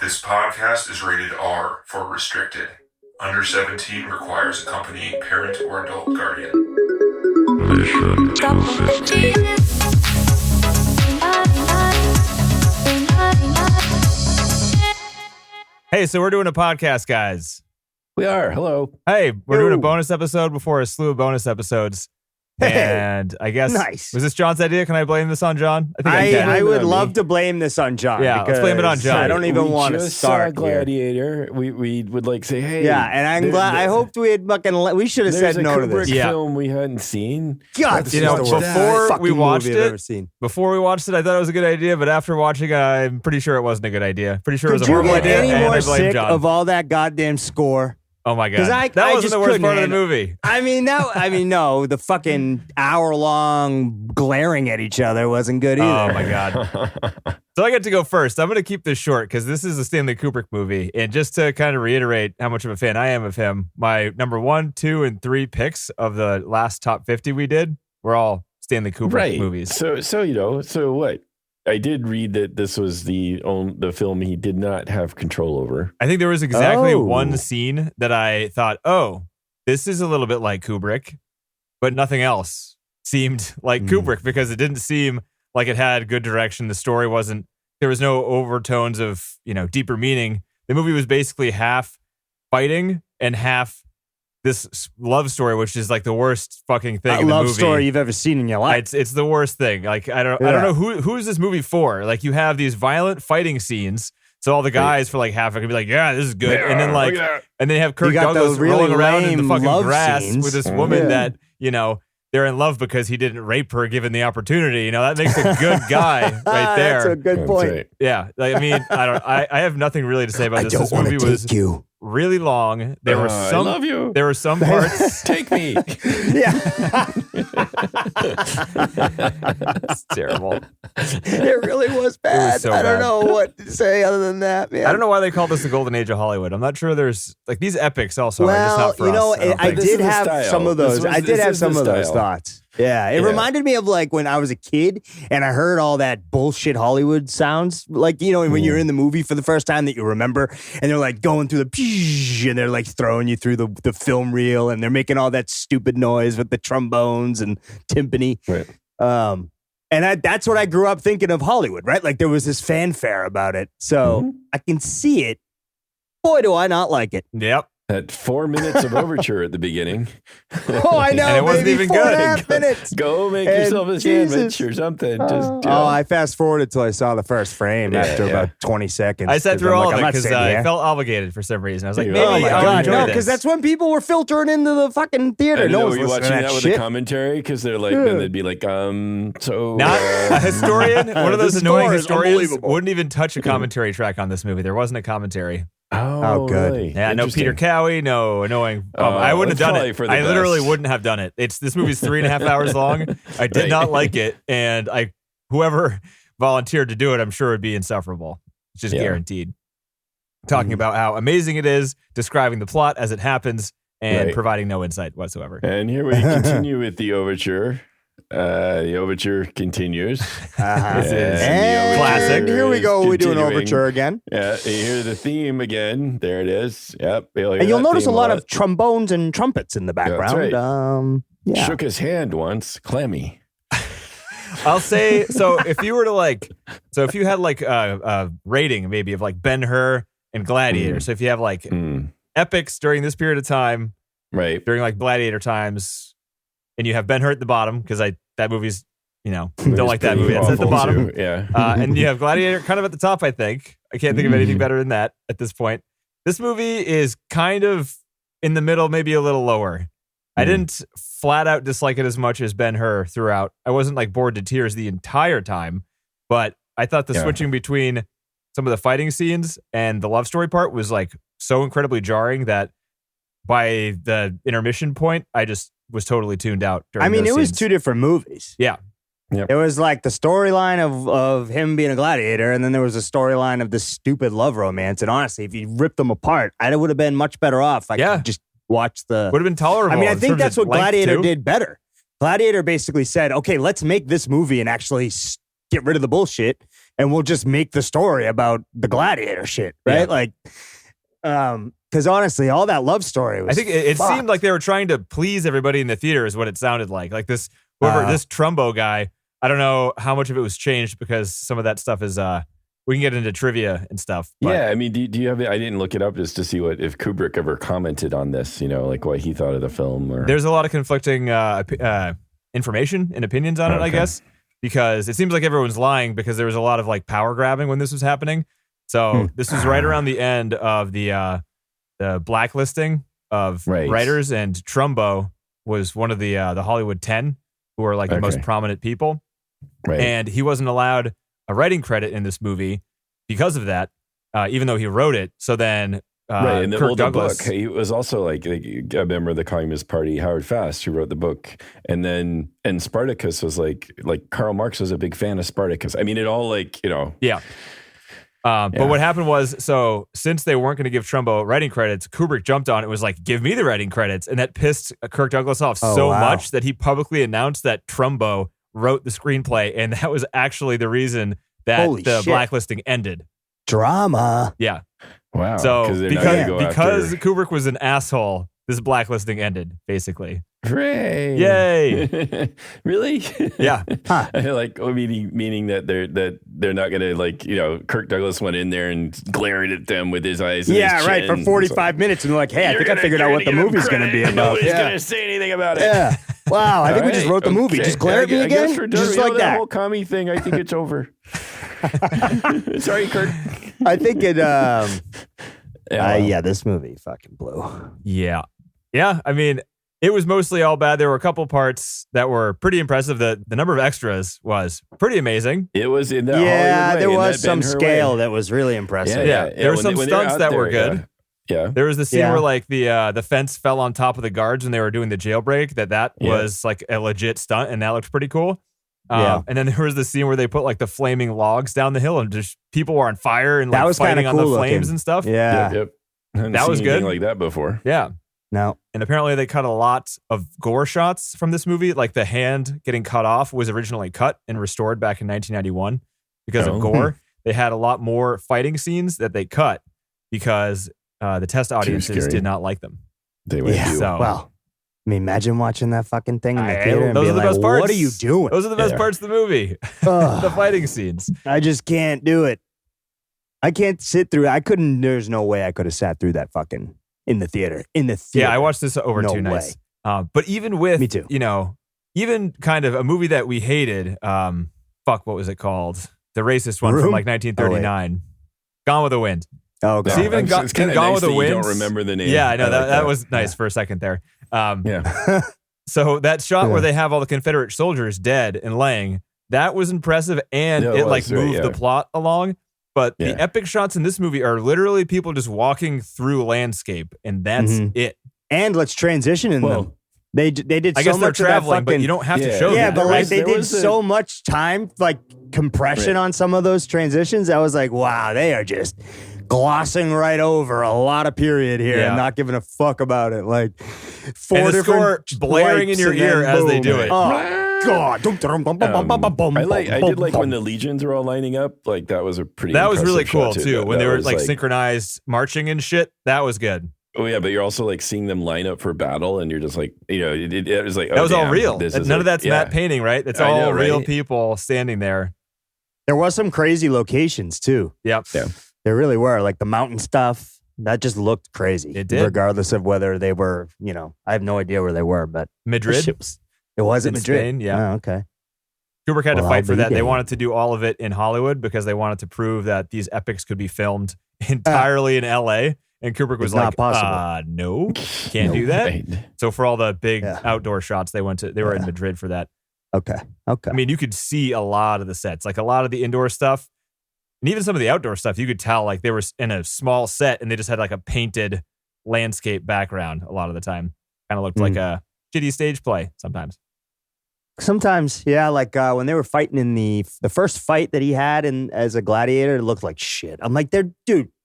This podcast is rated R for restricted. Under 17 requires accompanying parent or adult guardian. Mission success. Hey, so we're doing a podcast, guys. We are. Hello. Hey, we're doing a bonus episode before a slew of bonus episodes. And I guess, nice. Was this John's idea? Can I blame this on John? I think I can. I would love to blame this on John. Yeah, let's blame it on John. I don't even want to start Gladiator. We would like say, hey. Yeah, and I'm glad. I hoped we had fucking. We should have said no to this. Yeah. Film we hadn't seen. God, before we watched it, I thought it was a good idea. But after watching it, I'm pretty sure it wasn't a good idea. Pretty sure it was a horrible idea. Any and more I blame sick John. of all that goddamn score? Oh my god, that wasn't the worst part of the movie. No, the fucking hour-long glaring at each other wasn't good either. Oh my god. So I get to go first. I'm going to keep this short because this is a Stanley Kubrick movie. And just to kind of reiterate how much of a fan I am of him, my number 1, 2, and 3 picks of the last top 50 we did were all Stanley Kubrick movies. So what? I did read that this was the film he did not have control over. I think there was exactly one scene that I thought, this is a little bit like Kubrick, but nothing else seemed like Kubrick because it didn't seem like it had good direction. The story there was no overtones of, deeper meaning. The movie was basically half fighting and half this love story, which is like the worst fucking thing in the movie. Love story you've ever seen in your life. It's the worst thing. Like I don't know who's this movie for. Like you have these violent fighting scenes, so all the guys for like half it can be like, yeah, this is good, and then and they have Kirk Douglases rolling around in the fucking grass with this woman that they're in love because he didn't rape her given the opportunity. That makes a good guy right there. That's a good point. Right. Yeah, I have nothing really to say about this. This movie was really long. There were some. I love you. There were some parts. Take me. Yeah. It's terrible. It really was bad. It was so I don't bad. know what to say other than that, man. I don't know why they call this the golden age of Hollywood. I'm not sure there's like these epics also are just not for us. I did have some of those. I did have some of those thoughts. Yeah, it reminded me of like when I was a kid and I heard all that bullshit Hollywood sounds. Like, when you're in the movie for the first time that you remember and they're like going through the and they're like throwing you through the film reel and they're making all that stupid noise with the trombones and timpani. Right. And that's what I grew up thinking of Hollywood, right? Like there was this fanfare about it. So I can see it. Boy, do I not like it. Yep. At 4 minutes of overture at the beginning. Oh, I know. And it wasn't even good. 4.5 minutes. Go make yourself a sandwich or something. I fast forwarded till I saw the first frame after about 20 seconds. I sat through all of it because I felt obligated for some reason. I was like, maybe I'll enjoy this. Because that's when people were filtering into the fucking theater. No one's listening to that with shit. the commentary because they're like, then they'd be like, so. Not a historian. One of those annoying historians wouldn't even touch a commentary track on this movie. There wasn't a commentary. Oh, good. Really? Yeah, no Peter Cowie, no annoying. I wouldn't have done it. I literally wouldn't have done it. This movie's 3.5 hours long. I did not like it, and whoever volunteered to do it, I'm sure would be insufferable. It's just guaranteed. Talking about how amazing it is, describing the plot as it happens, and providing no insight whatsoever. And here we continue with the overture. The overture continues. And classic. Here we go. We do an overture again. Yeah, you hear the theme again. There it is. Yep. And you'll notice a lot of trombones and trumpets in the background. Yeah, that's Yeah. Shook his hand once. Clammy. I'll say, so if you were to if you had like a rating maybe of like Ben-Hur and Gladiator. So if you have like epics during this period of time, right, during like Gladiator times, and you have Ben-Hur at the bottom because that movie's don't like that movie. It's at the bottom. Too. Yeah. And you have Gladiator kind of at the top, I think. I can't think of anything better than that at this point. This movie is kind of in the middle, maybe a little lower. I didn't flat out dislike it as much as Ben-Hur throughout. I wasn't like bored to tears the entire time, but I thought the switching between some of the fighting scenes and the love story part was like so incredibly jarring that by the intermission point, I just was totally tuned out. It was two different movies. Yeah. Yep. It was like the storyline of him being a gladiator, and then there was a storyline of this stupid love romance. And honestly, if you ripped them apart, I would have been much better off. I could just watch the... Would have been tolerable. I think that's what Gladiator did better. Gladiator basically said, okay, let's make this movie and actually get rid of the bullshit and we'll just make the story about the gladiator shit, right? Yeah. Like, because honestly, all that love story was. I think it seemed like they were trying to please everybody in the theater, is what it sounded like. Like this Trumbo guy. I don't know how much of it was changed because some of that stuff is. We can get into trivia and stuff. But. Yeah, I mean, do you have? I didn't look it up just to see if Kubrick ever commented on this. Like what he thought of the film. Or there's a lot of conflicting information and opinions on it, I guess, because it seems like everyone's lying because there was a lot of like power grabbing when this was happening. So this was right around the end of the blacklisting of writers, and Trumbo was one of the Hollywood 10 who were like the most prominent people, and he wasn't allowed a writing credit in this movie because of that, even though he wrote it. So then, in the Kirk Douglas, book, he was also like a member of the Communist Party, Howard Fast, who wrote the book, and Spartacus was like Karl Marx was a big fan of Spartacus. I mean, it all yeah. But what happened was, so since they weren't going to give Trumbo writing credits, Kubrick jumped on it, was like, give me the writing credits, and that pissed Kirk Douglas off much that he publicly announced that Trumbo wrote the screenplay, and that was actually the reason that blacklisting ended. Drama. Yeah. Wow. So because Kubrick was an asshole, this blacklisting ended, basically. Hooray. Yay. Really? Yeah. Huh. Meaning that they're not gonna Kirk Douglas went in there and glared at them with his eyes. Yeah, right. For 45 minutes, and they're like, "Hey, I think I figured out what the movie's gonna be about." Nobody's gonna say anything about it. Yeah. Wow. I think we just wrote the movie. Just glare at me again. Just like that whole commie thing. I think it's over. Sorry, Kirk. I think it. This movie fucking blew. Yeah. Yeah. I mean, it was mostly all bad. There were a couple parts that were pretty impressive. The number of extras was pretty amazing. It was in that Hollywood way, there was some scale that was really impressive. Yeah. There were some stunts that were good. Yeah. There was the scene where like the fence fell on top of the guards when they were doing the jailbreak. That was like a legit stunt, and that looked pretty cool. And then there was the scene where they put like the flaming logs down the hill, and just people were on fire and like fighting on the flames and stuff. Yeah. Yep. That was good. Like that before. Yeah. No. And apparently they cut a lot of gore shots from this movie. Like the hand getting cut off was originally cut and restored back in 1991 because of gore. They had a lot more fighting scenes that they cut because the test audiences did not like them. They went well, I mean, imagine watching that fucking thing in the theater and those being are the best parts. What are you doing? Those are the best parts of the movie. The fighting scenes. I just can't do it. I can't sit through. There's no way I could have sat thugh that fucking in the theater. Yeah, I watched this over 2 nights. But even with, me too. Even kind of a movie that we hated, what was it called? The racist one from like 1939. Gone with the Wind. Oh, God. Even Gone with the Wind. You don't remember the name. Yeah, I know. That was nice for a second there. So that shot where they have all the Confederate soldiers dead and laying, that was impressive, and it moved the plot along. But the epic shots in this movie are literally people just walking through landscape, and that's it. And let's transition in them. They did. I guess they're traveling, but you don't have to show. Yeah, that. but like they did so much time, like compression on some of those transitions. I was like, wow, they are just glossing right over a lot of period here and not giving a fuck about it. Like four different score blaring in your ear as they do it. Oh. God. I did like when the legions were all lining up. Like that was a pretty. That was really cool too. too. When they were like synchronized marching and shit. That was good. Oh yeah, but you're also like seeing them line up for battle, and you're just like, it was like that was all real. None of that's matte painting, right? It's all real people standing there. There was some crazy locations too. Yep. Yeah. There really were, like the mountain stuff. That just looked crazy. It did, regardless of whether they were. I have no idea where they were, but Madrid. It was in Madrid. Spain, yeah. Oh, okay. Kubrick had to fight for that. They wanted to do all of it in Hollywood because they wanted to prove that these epics could be filmed entirely in L.A. And Kubrick was like, no, can't do that. Right. So for all the big outdoor shots, they were in Madrid for that. Okay. I mean, you could see a lot of the sets, like a lot of the indoor stuff. And even some of the outdoor stuff, you could tell like they were in a small set and they just had like a painted landscape background a lot of the time. Kind of looked like a shitty stage play sometimes. Sometimes, yeah, like when they were fighting in the first fight that he had as a gladiator, it looked like shit. I'm like, dude,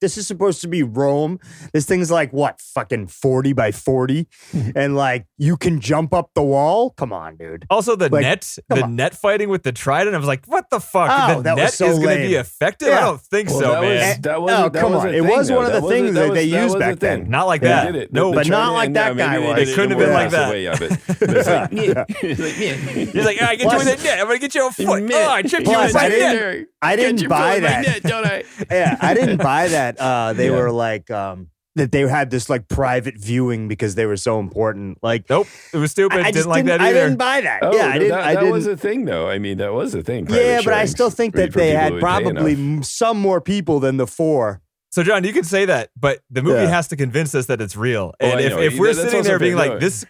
this is supposed to be Rome. This thing's like, what, fucking 40 by 40? And like, you can jump up the wall? Come on, dude. Also, the net fighting with the trident, I was like, what the fuck? Oh, the net so is going to be effective? Yeah. I don't think so, man. Come on. It was one of the things that they used back then. Not like that. No, but not like that guy was. It couldn't have been like that. He's like, I get you with that net. I'm going to get you a foot. Oh, I tripped you with my net. I didn't buy that. Net, don't I? Yeah, I didn't buy that. They were like that they had this like private viewing because they were so important. Like, nope, it was stupid. I didn't like that either. I didn't buy that. Oh, yeah, I didn't. That was a thing, though. I mean, that was a thing. Yeah, but I still think that they had probably some more people than the 4. So, John, you can say that, but the movie has to convince us that it's real. And if we're sitting there being like, this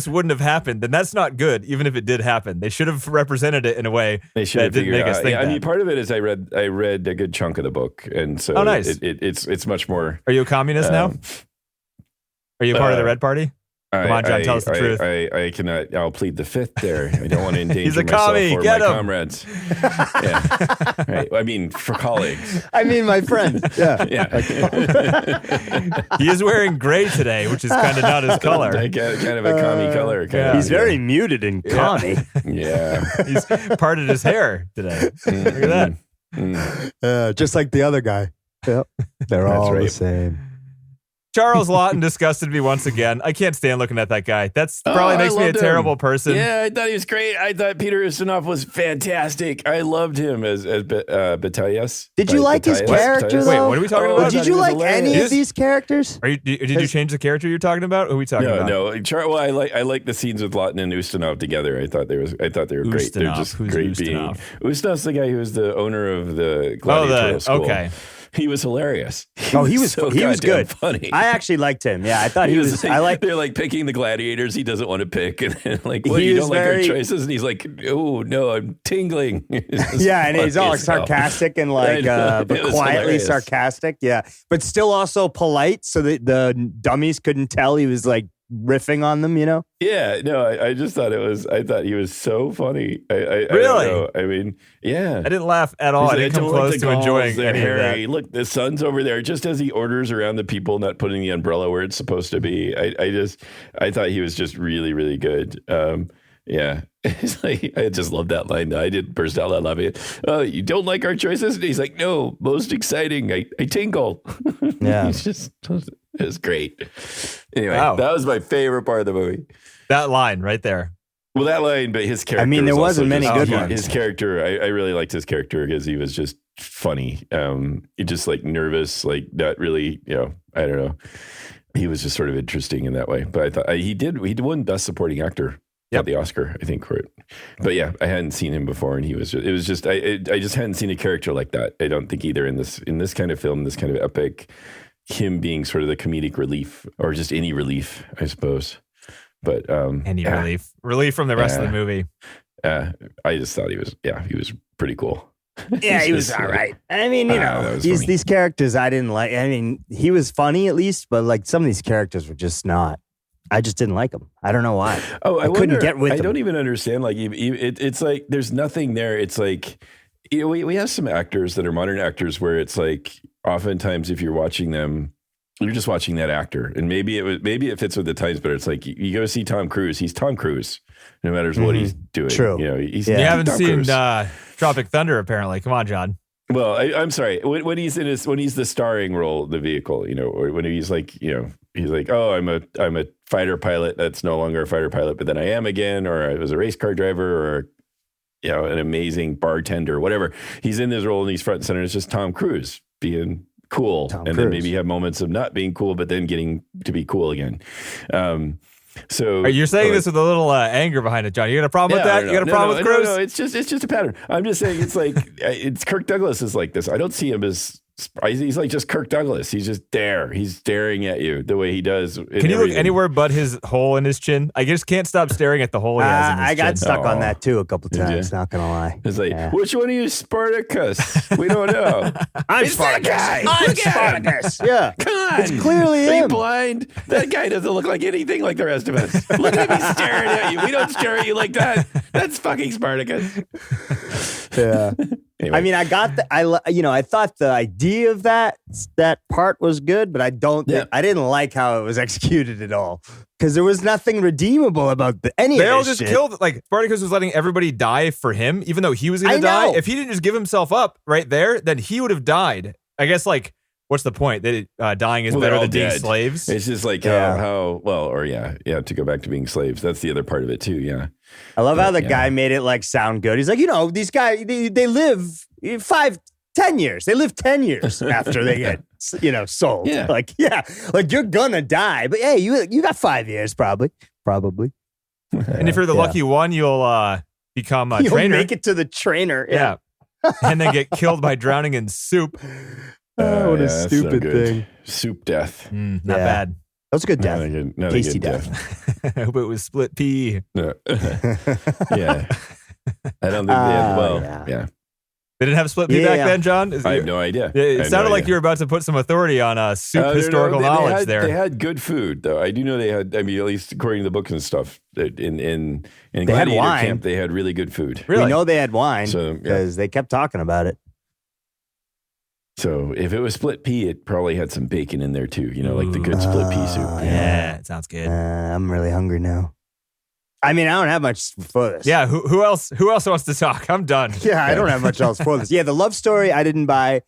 wouldn't have happened, then that's not good, even if it did happen. They should have represented it in a way that didn't make us think that. I mean, part of it is I read a good chunk of the book, and so nice. It's much more. Are you a communist now? Are you part of the Red Party? Come on, John, tell us the truth. I cannot. I'll plead the fifth there. I don't want to endanger He's a myself commie. or Get my him. comrades. Yeah. Right. I mean, for colleagues. I mean, my friends. Yeah. Yeah. He is wearing gray today, which is kind of not his color. Kind of a commie color. He's very muted and commie. Yeah. He's parted his hair today. Look at that. Just like the other guy. Yep. They're all the same. Charles Lawton disgusted me once again. I can't stand looking at that guy. That's probably makes me a terrible person. Yeah, I thought he was great. I thought Peter Ustinov was fantastic. I loved him as Battalius. Did you like his character? Wait, what are we talking about? Did you like any of these characters? Did you change the character you're talking about? Who are we talking about? No. Well, I like the scenes with Lawton and Ustinov together. I thought they were great. They're just great Ustinov? being. Ustinov's the guy who was the owner of the gladiatorial school. Okay. He was hilarious. He was good. Funny. I actually liked him. Yeah, I thought he was. They're like picking the gladiators he doesn't want to pick, and then like, what, you don't like our choices? And he's like, oh no, I'm tingling. Yeah, and he's all sarcastic and like, but quietly hilarious. Sarcastic. Yeah, but still also polite, so that the dummies couldn't tell he was like riffing on them, you know? Yeah, no, I just thought I thought he was so funny. Really? I don't know. I mean, yeah. I didn't laugh at all. I didn't come close to enjoying any of that. Look, the sun's over there, just as he orders around the people, not putting the umbrella where it's supposed to be. I thought he was just really, really good. Yeah. It's like, I just love that line. I did burst out laughing. Oh, you don't like our choices? And he's like, no, most exciting. I tingle. Yeah. It's great. Anyway, That was my favorite part of the movie. That line right there. Well, that line, but his character. I mean, there wasn't many good ones. His character, I really liked his character because he was just funny. He just like nervous, like not really, I don't know. He was just sort of interesting in that way. But I thought he won Best Supporting Actor. Got the Oscar, I think, for it. But yeah, I hadn't seen him before, and I just hadn't seen a character like that. I don't think either in this kind of film, this kind of epic, him being sort of the comedic relief, or just any relief, I suppose. But any relief from the rest of the movie. I just thought he was pretty cool. Yeah, he was all right. I mean, these characters I didn't like. I mean, he was funny at least, but like some of these characters were just not. I just didn't like him. I don't know why. Oh, I couldn't get with him. I don't even understand. Like, it's like there's nothing there. It's like, we have some actors that are modern actors where it's like oftentimes if you're watching them, you're just watching that actor, and maybe it fits with the times. But it's like you go see Tom Cruise. He's Tom Cruise, no matter what he's doing. True. You haven't seen Tropic Thunder, apparently. Come on, John. Well, I'm sorry. When he's the starring role, the vehicle, or when he's like, he's like, oh, I'm a fighter pilot that's no longer a fighter pilot, but then I am again, or I was a race car driver, or an amazing bartender, whatever. He's in this role and he's front and center. It's just Tom Cruise being cool, then maybe you have moments of not being cool, but then getting to be cool again. So you're saying this with a little anger behind it, John. You got a problem with that? You got a problem with Cruise? No, it's just a pattern. I'm just saying it's like it's Kirk Douglas is like this. I don't see him as He's like just Kirk Douglas. He's just there. He's staring at you the way he does. Can you look anywhere but his hole in his chin? I just can't stop staring at the hole he has in his I got chin. stuck on that too a couple times. Not gonna lie. It's like, which one of you is Spartacus? We don't know. I'm Spartacus. I'm Spartacus. Yeah, come on. It's clearly Are you him. blind? That guy doesn't look like anything like the rest of us. Look at him staring at you. We don't stare at you like that. That's fucking Spartacus. Yeah. Anyway. I mean, I thought the idea of that part was good, but I didn't like how it was executed at all because there was nothing redeemable about any of this. They all just shit. killed. Like Spartacus was letting everybody die for him, even though he was going to die. If he didn't just give himself up right there, then he would have died. I guess like. What's the point? That dying is better than being slaves? It's just like to go back to being slaves. That's the other part of it too, yeah. I love how the guy made it like sound good. He's like, these guys, they live 5-10 years. They live 10 years after they get, sold. Yeah. Like you're gonna die. But hey, you got 5 years probably. And if you're the lucky one, you'll become a You'll trainer. make it to the trainer. Yeah. And then get killed by drowning in soup. Oh, what a stupid thing. Soup death. Not bad. That was a good death. Not a Tasty good death. I hope it was split pea. No. Yeah. I don't think they had, yeah. They didn't have split pea back then, John? I have no idea. It sounded like you were about to put some authority on soup historical knowledge there. They had good food, though. I do know they had, at least according to the book and stuff, in Gladiator Camp, they had really good food. Really? We know they had wine because they kept talking about it. So if it was split pea, it probably had some bacon in there too, like the good split pea soup. Yeah, it sounds good. I'm really hungry now. I mean, I don't have much for this. Yeah, who else wants to talk? I'm done. Yeah, I don't have much else for this. Yeah, the love story I didn't buy,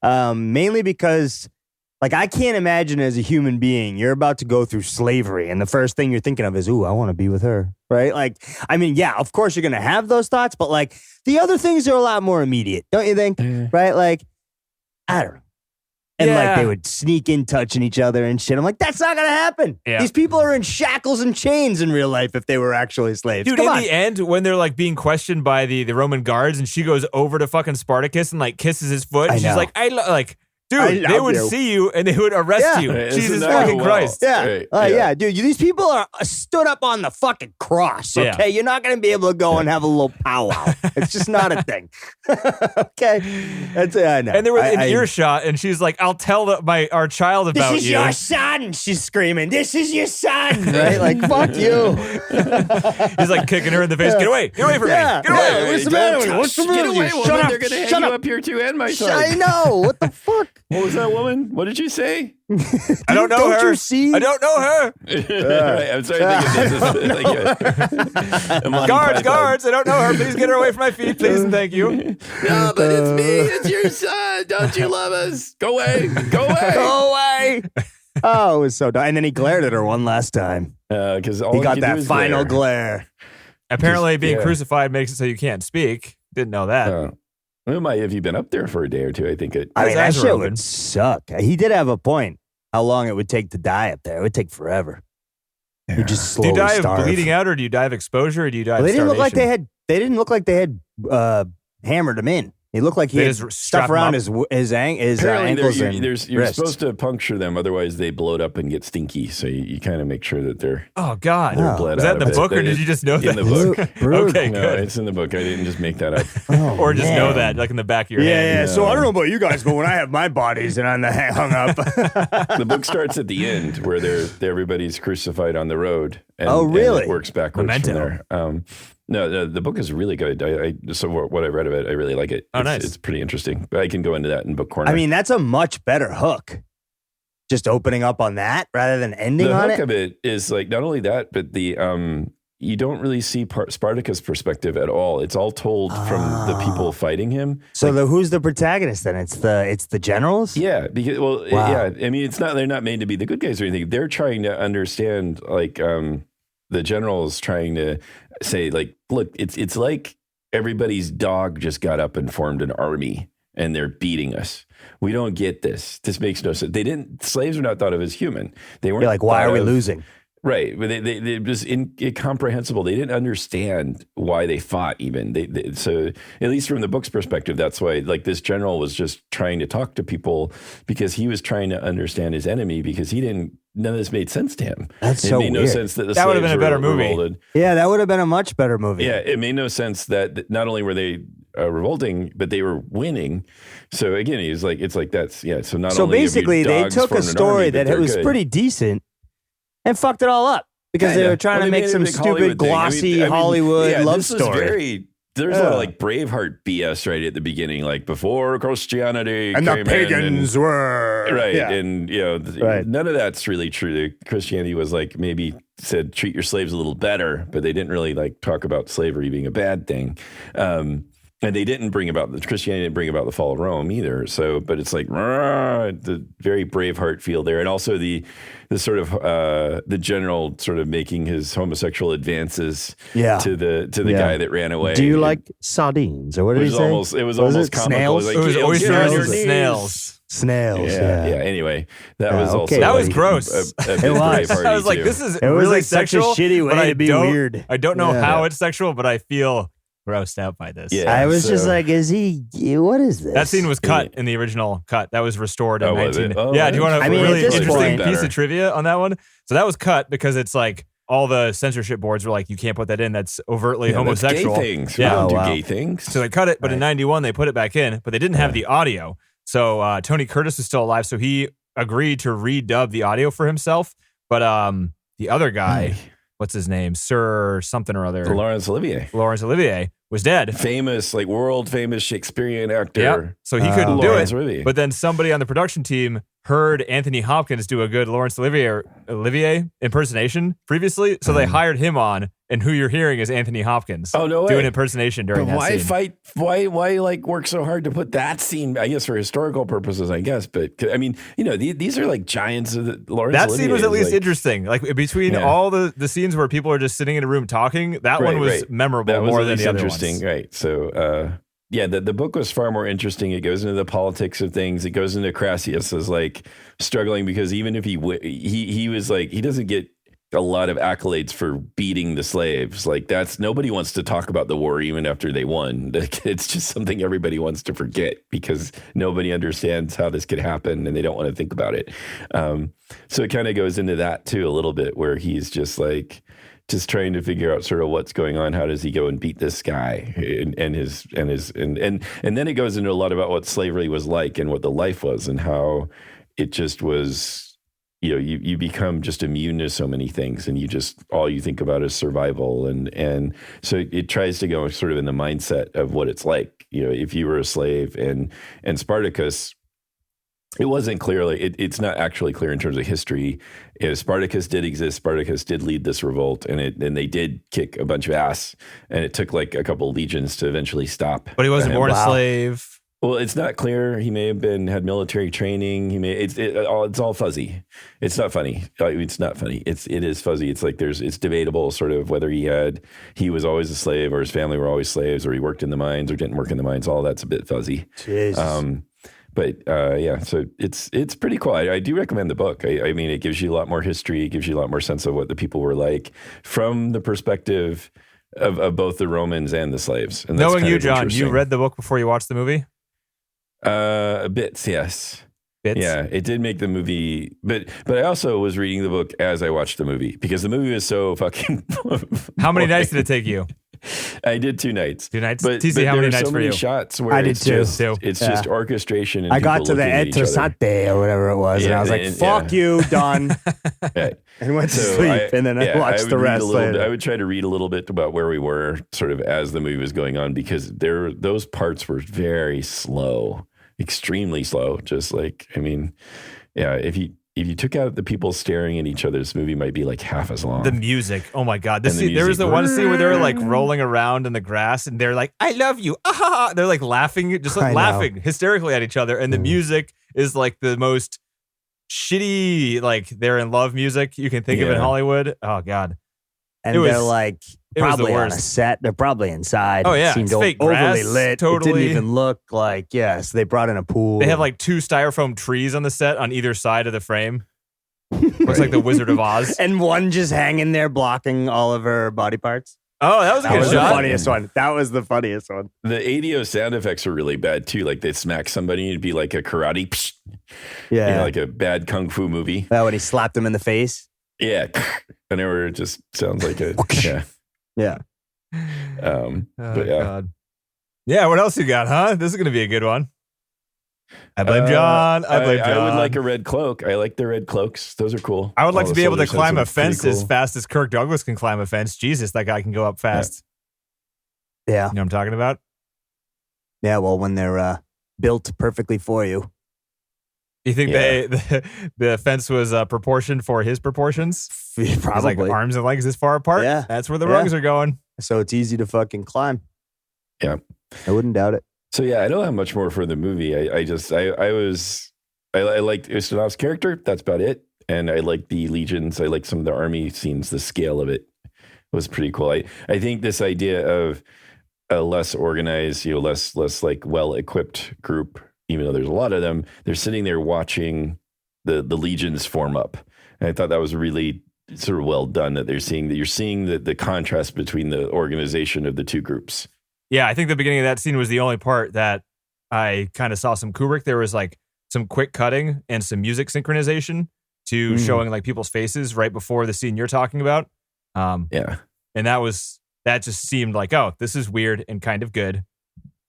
mainly because, I can't imagine as a human being, you're about to go through slavery, and the first thing you're thinking of is, ooh, I want to be with her, right? Of course you're going to have those thoughts, but, the other things are a lot more immediate, don't you think? Right? I don't know. And they would sneak in touching each other and shit. I'm like, that's not going to happen. Yeah. These people are in shackles and chains in real life if they were actually slaves. Dude, the end, when they're being questioned by the Roman guards and she goes over to fucking Spartacus and kisses his foot. And she's like, dude, they would see you and they would arrest you. Jesus fucking Christ. Yeah. Dude, these people are stood up on the fucking cross, okay? Yeah. You're not going to be able to go and have a little powwow. It's just not a thing. Okay? I know. And they were in earshot and she's like, I'll tell our child about you. This is your son, she's screaming. This is your son, right? Fuck you. He's kicking her in the face. Get away from me. Get away. What's the matter with you? What's the matter with you? Shut up. They're going to hang you up here too and my son. I know. What the fuck? What was that woman? What did you say? I don't know her. Don't you see? I don't know her. Right, I'm sorry to think of this. Guards, I don't know her. Please get her away from my feet, please and thank you. No, but it's me. It's your son. Don't you love us? Go away. Go away. Go away. Oh, it was so dumb. And then he glared at her one last time. Because he got that final glare. Apparently being crucified makes it so you can't speak. Didn't know that. Have you been up there for a day or two? I think that shit would suck. He did have a point. How long it would take to die up there? It would take forever. You just slowly do you die starve. of bleeding out, or do you die of exposure, or do you die of They didn't starvation? look like they had hammered him in. He looked like he had stuff around his ankles and you're supposed to puncture them, otherwise they bloat up and get stinky. So you kind of make sure that they're God. Bled Was that in the book, or did you just know that? In the book. Okay, no, good. It's in the book. I didn't just make that up. Or just know that, in the back of your head. Yeah. So I don't know about you guys, but when I have my bodies and I'm hung up. The book starts at the end where everybody's crucified on the road. And, really? And it works backwards from there. No, the book is really good. So what I read of it, I really like it. Nice. It's pretty interesting. But I can go into that in book corner. I mean, that's a much better hook. Just opening up on that rather than ending on it. The hook of it is not only that, but the you don't really see Spartacus' perspective at all. It's all told from the people fighting him. So who's the protagonist then? It's the generals? Yeah, because yeah. I mean, they're not made to be the good guys or anything. They're trying to understand the generals trying to say look, it's like everybody's dog just got up and formed an army and they're beating us. We don't get this. This makes no sense. Slaves are not thought of as human. They weren't why are we losing? Right, but they just incomprehensible. They didn't understand why they fought. Even so, at least from the book's perspective, that's why. Like this general was just trying to talk to people because he was trying to understand his enemy because he didn't. None of this made sense to him. That's it so made weird. no sense that That would have been a better movie. Revolted. Yeah, that would have been a much better movie. Yeah, it made no sense that not only were they revolting, but they were winning. So again, he's like, it's like that's So not So only basically, they took a story that it was good. pretty decent and fucked it all up because they were trying to make some stupid, glossy Hollywood love story. There's a lot of like Braveheart BS right at the beginning, like before Christianity And came the pagans were. right. Yeah. And, none of that's really true. Christianity was like maybe said treat your slaves a little better, but they didn't really like talk about slavery being a bad thing. And they didn't Christianity didn't bring about the fall of Rome either. So, but it's like the very Braveheart feel there. And also the sort of the general sort of making his homosexual advances to the guy that ran away. Do you like sardines or what did he say? It was almost comical. Snails? Like, It was oysters and knees. snails. Snails. Yeah. Anyway, that was also That was gross. It was. I was like, this is It was really like such a sexual. shitty but way I to be don't- weird. I don't know Yeah. how it's sexual, but I feel grossed out by this. Yeah. I was so- just like, what is this? That scene was cut in the original cut. That was restored in Oh, was 19. it? Oh, yeah, do you want I a mean, at really this interesting point- piece of trivia on that one? So that was cut because it's like all the censorship boards were like, you can't put that in. That's overtly homosexual. That's gay things. Yeah. We don't do Oh, wow. gay things. So they cut it, but in 91 they put it back in, but they didn't have the audio. So Tony Curtis is still alive, so he agreed to redub the audio for himself. But the other guy, what's his name? Sir something or other. Laurence Olivier. Was dead. Famous, like world famous Shakespearean actor. Yeah. So he couldn't do Laurence it. Olivier. But then somebody on the production team heard Anthony Hopkins do a good Laurence Olivier impersonation previously. So they hired him on, and who you're hearing is Anthony Hopkins. Oh, no way. Doing impersonation during But that why scene. fight? Why like work so hard to put that scene? I guess for historical purposes, I guess. But I mean, these are like giants of the Laurence. That Olivier scene was at is least like, interesting. Like between all the scenes where people are just sitting in a room talking, that one was memorable That was more at than least the other interesting, ones. right? So, the book was far more interesting. It goes into the politics of things. It goes into Crassus as like struggling because even if he was like he doesn't get a lot of accolades for beating the slaves. Like nobody wants to talk about the war even after they won. It's just something everybody wants to forget because nobody understands how this could happen and they don't want to think about it. So it kind of goes into that too a little bit where he's just like trying to figure out sort of what's going on. How does he go and beat this guy and then it goes into a lot about what slavery was like and what the life was and how it just was. You become just immune to so many things and all you think about is survival. And so it tries to go sort of in the mindset of what it's like, if you were a slave and Spartacus, it wasn't clearly, it's not actually clear in terms of history. Spartacus did exist. Spartacus did lead this revolt and they did kick a bunch of ass and it took like a couple legions to eventually stop. But he wasn't born a slave. Well, it's not clear. He may have had military training. It's all fuzzy. It's not funny. It's not funny. It is fuzzy. It's like it's debatable sort of whether he was always a slave or his family were always slaves or he worked in the mines or didn't work in the mines. All that's a bit fuzzy. Jesus. So it's pretty cool. I do recommend the book. I mean, it gives you a lot more history. It gives you a lot more sense of what the people were like from the perspective of both the Romans and the slaves. And that's Knowing kind you, of John, you interesting. read the book before you watched the movie? Bits, yes. Bits? Yeah, it did make the movie, but I also was reading the book as I watched the movie because the movie was so fucking. How many nights did it take you? I did 2 nights. 2 nights? But, TC, but how many there are nights so for many you? shots where I did it's too. just orchestration. And I got people to the looking at each other. Etrasante or whatever it was, and I was like, "Fuck you, done," Right. and went to So sleep. And then I watched would the read rest a little later. bit. I would try to read a little bit about where we were sort of as the movie was going on because those parts were very slow, extremely slow. Just like, I mean, yeah, if you took out the people staring at each other, this movie might be like half as long. The music. Oh my God. And the There was the music. one scene where they were like rolling around in the grass and they're like, I love you. Ah! They're like laughing, just like I know. laughing hysterically at each other. And the music is like the most shitty, like they're in love music you can think of in Yeah. Hollywood. Oh God. And It was- they're like it was the probably on a worst. set. They're probably inside. Oh, It yeah, seemed it's fake overly grass, lit. totally. It didn't even look like. Yes, they brought in a pool. They have like 2 styrofoam trees on the set on either side of the frame. Looks like the Wizard of Oz. And one just hanging there blocking all of her body parts. Oh, that was a That good was shot. the funniest one. That was the funniest one. The ADO sound effects are really bad too. Like they smack somebody, and it'd be like a karate, psh, Yeah. like a bad kung fu movie. When he slapped him in the face. Yeah, and it just sounds like a Yeah. But yeah. God. Yeah, what else you got, huh? This is going to be a good one. I blame John. I blame John. I would like a red cloak. I like the red cloaks. Those are cool. I would like All to the be able to soldiers climb have a some pretty fence as cool- fast as Kirk Douglas can climb a fence. Jesus, that guy can go up fast. Yeah. You know what I'm talking about? Yeah, well, when they're built perfectly for you. You think the fence was proportioned for his proportions? His, Probably. like arms and legs this far apart? Yeah. That's where the rungs are going. So it's easy to fucking climb. Yeah. I wouldn't doubt it. So yeah, I don't have much more for the movie. I liked Usanov's character. That's about it. And I liked the legions. I liked some of the army scenes. The scale of it was pretty cool. I think this idea of a less organized, less like well-equipped group, even though there's a lot of them, they're sitting there watching the legions form up. And I thought that was really sort of well done, that you're seeing the contrast between the organization of the two groups. Yeah, I think the beginning of that scene was the only part that I kind of saw some Kubrick. There was like some quick cutting and some music synchronization to showing like people's faces right before the scene you're talking about. Yeah. And that just seemed like, oh, this is weird and kind of good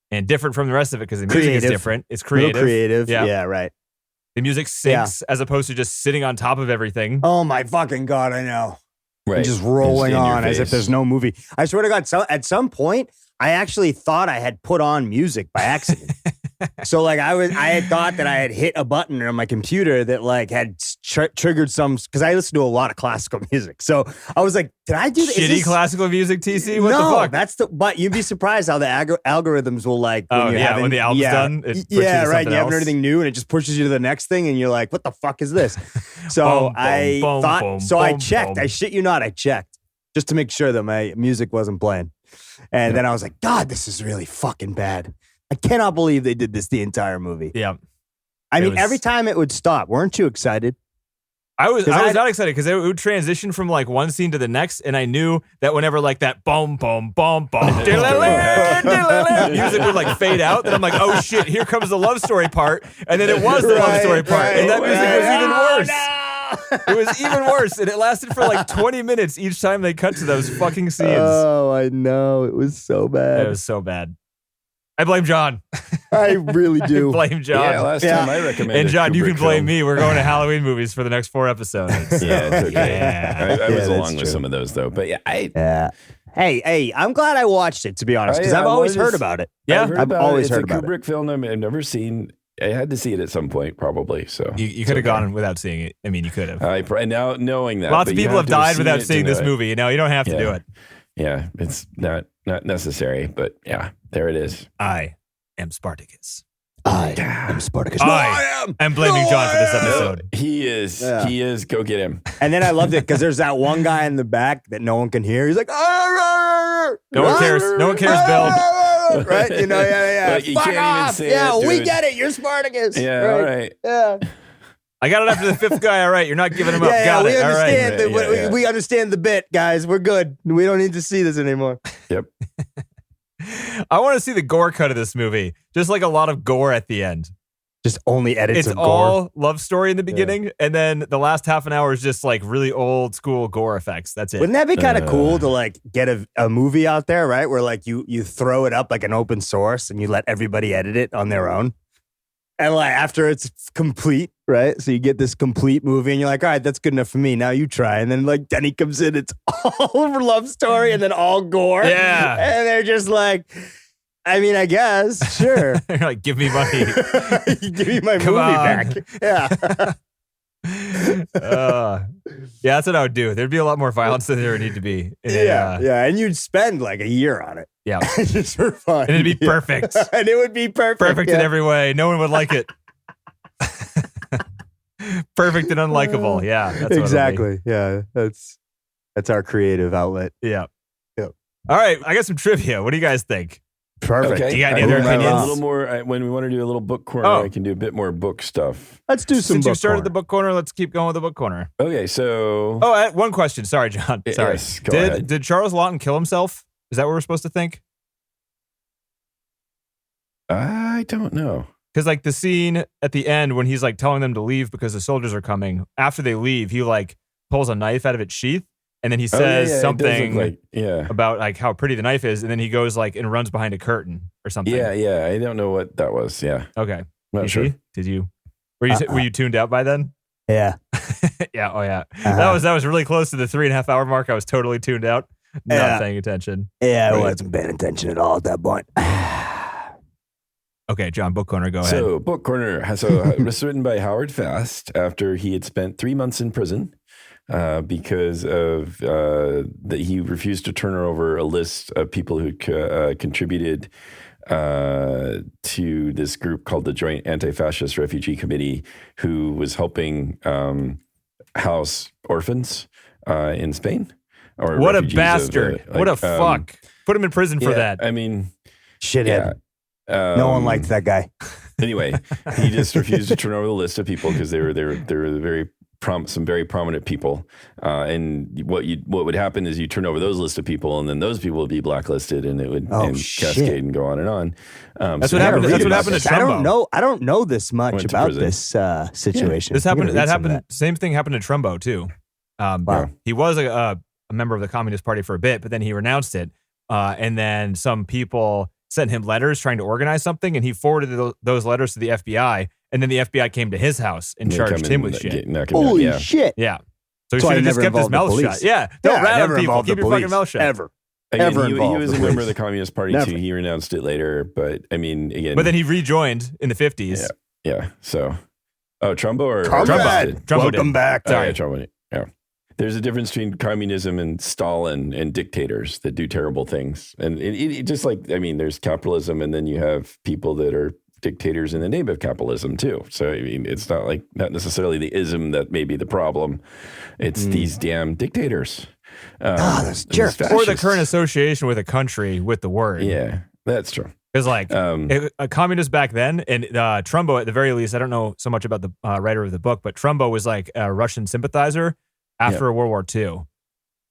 and different from the rest of it because the music is different. It's creative. Creative. Yeah. Yeah, right. The music syncs as opposed to just sitting on top of everything. Oh my fucking God, I know. Right. And just rolling Just in your on as if face. there's no movie. I swear to God, at some point, I actually thought I had put on music by accident. So like I had thought that I had hit a button on my computer that like had triggered some, because I listen to a lot of classical music. So I was like, did I do this? Shitty classical music, TC? What the fuck? But you'd be surprised how the algorithms will like, when when the album's done, it puts you to right. something You haven't else. heard anything new and it just pushes you to the next thing and you're like, what the fuck is this? So I checked. I shit you not, I checked just to make sure that my music wasn't playing. And then I was like, God, this is really fucking bad. I cannot believe they did this the entire movie. Yeah. I mean, every time it would stop. Weren't you excited? I was not excited because it would transition from like one scene to the next, and I knew that whenever like that boom, boom, boom, boom, music would like fade out, then I'm like, oh shit, here comes the love story part, and then it was the love story part, and that music was even worse. It was even worse, and it lasted for like 20 minutes each time they cut to those fucking scenes. Oh, I know. It was so bad. It was so bad. I blame John. I really do. Blame John. Yeah, last time I recommended. And John, you can Kubrick blame film. me. We're going to Halloween movies for the next 4 episodes. Yeah, it's okay. Yeah. I was that's along with true. some of those though, but yeah, Hey, I'm glad I watched it, to be honest, because I've always heard about it. Yeah, I've always heard it's about a Kubrick film I've never seen. I had to see it at some point, probably. So You could have gone without seeing it. I mean, you could have. Now knowing that, Lots but of you people have to died seen without it seeing to this know it. movie. No, you don't have to do it. Yeah, it's not necessary, but yeah, there it is. I am Spartacus. I am Spartacus. I am blaming John for this episode. He is. Yeah. He is. Go get him. And then I loved it because there's that one guy in the back that no one can hear. He's like, No one cares. No one cares, Bill. Right? You know, yeah. Like, you Fuck can't off. even say Yeah, it, we dude. get it. You're Spartacus. Yeah, all right. Yeah. I got it after the 5th guy. All right, you're not giving him up. Yeah, Got we it. All right. understand. Yeah. We understand the bit, guys. We're good. We don't need to see this anymore. Yep. I want to see the gore cut of this movie. Just like a lot of gore at the end. Just only edits It's of gore. all love story in the beginning, and then the last half an hour is just like really old school gore effects. That's it. Wouldn't that be kind of cool to like get a movie out there, right? Where like you throw it up like an open source and you let everybody edit it on their own. And like after it's complete, right? So you get this complete movie and you're like, all right, that's good enough for me. Now you try. And then like Denny comes in, it's all love story and then all gore. Yeah. And they're just like, I mean, I guess, sure. You're like, give me money. Give me my Come movie on. back. Yeah. Yeah, that's what I would do. There'd be a lot more violence than there would need to be. Yeah. And you'd spend like a year on it. Yeah. Just for fun. And it'd be perfect. And it would be perfect. Perfect in every way. No one would like it. Perfect and unlikable. Yeah. That's what it'll be. Exactly. Yeah. That's our creative outlet. Yeah. Yep. All right. I got some trivia. What do you guys think? Perfect. Okay. Do you got any other opinions? A little more. When we want to do a little book corner, I can do a bit more book stuff. Let's do some. Since book you started corner. the book corner, let's keep going with the book corner. Okay, so One question. Sorry, John. Sorry. Yes, go ahead. Did Charles Lawton kill himself? Is that what we're supposed to think? I don't know. Because like the scene at the end when he's like telling them to leave because the soldiers are coming. After they leave, he like pulls a knife out of its sheath, and then he says something about like how pretty the knife is, and then he goes like and runs behind a curtain or something. Yeah. I don't know what that was. Yeah. Okay. Not sure. Did you? Were you tuned out by then? Yeah. Yeah. Oh yeah. That was really close to the 3.5 hour mark. I was totally tuned out, not paying attention. Yeah, I wasn't paying attention at all at that point. Okay, John, book corner, go ahead. So, book corner. It was written by Howard Fast after he had spent 3 months in prison because of that he refused to turn over a list of people who contributed to this group called the Joint Anti-Fascist Refugee Committee, who was helping house orphans in Spain. Or what a bastard! What a fuck! Put him in prison for that. I mean, shithead. Yeah. No one liked that guy. Anyway, he just refused to turn over the list of people because they were some very prominent people. And what would happen is you turn over those list of people, and then those people would be blacklisted, and it would cascade and go on and on. That's what happened. That's what happened to Trumbo. I don't know this much about this situation. This happened. That happened. Same thing happened to Trumbo too. Wow. He was a member of the Communist Party for a bit, but then he renounced it. And then some people sent him letters trying to organize something, and he forwarded those letters to the FBI, and then the FBI came to his house and charged him with shit. Holy shit. Yeah. So he should have just kept his mouth shut. Yeah. Don't rat on people. Keep your fucking mouth shut. Ever. Again, he was a member of the Communist Party too. He renounced it later, but I mean, again. But then he rejoined in the 50s. Yeah. So, Trumbo or Trumbo? Welcome back. Sorry, Trumbo. Yeah. There's a difference between communism and Stalin and dictators that do terrible things. And it just like, I mean, there's capitalism, and then you have people that are dictators in the name of capitalism too. So, I mean, it's not necessarily the ism that may be the problem. It's these damn dictators. That's jerks. Or the current association with a country with the word. Yeah, that's true. Because like a communist back then, and Trumbo at the very least, I don't know so much about the writer of the book, but Trumbo was like a Russian sympathizer after World War II,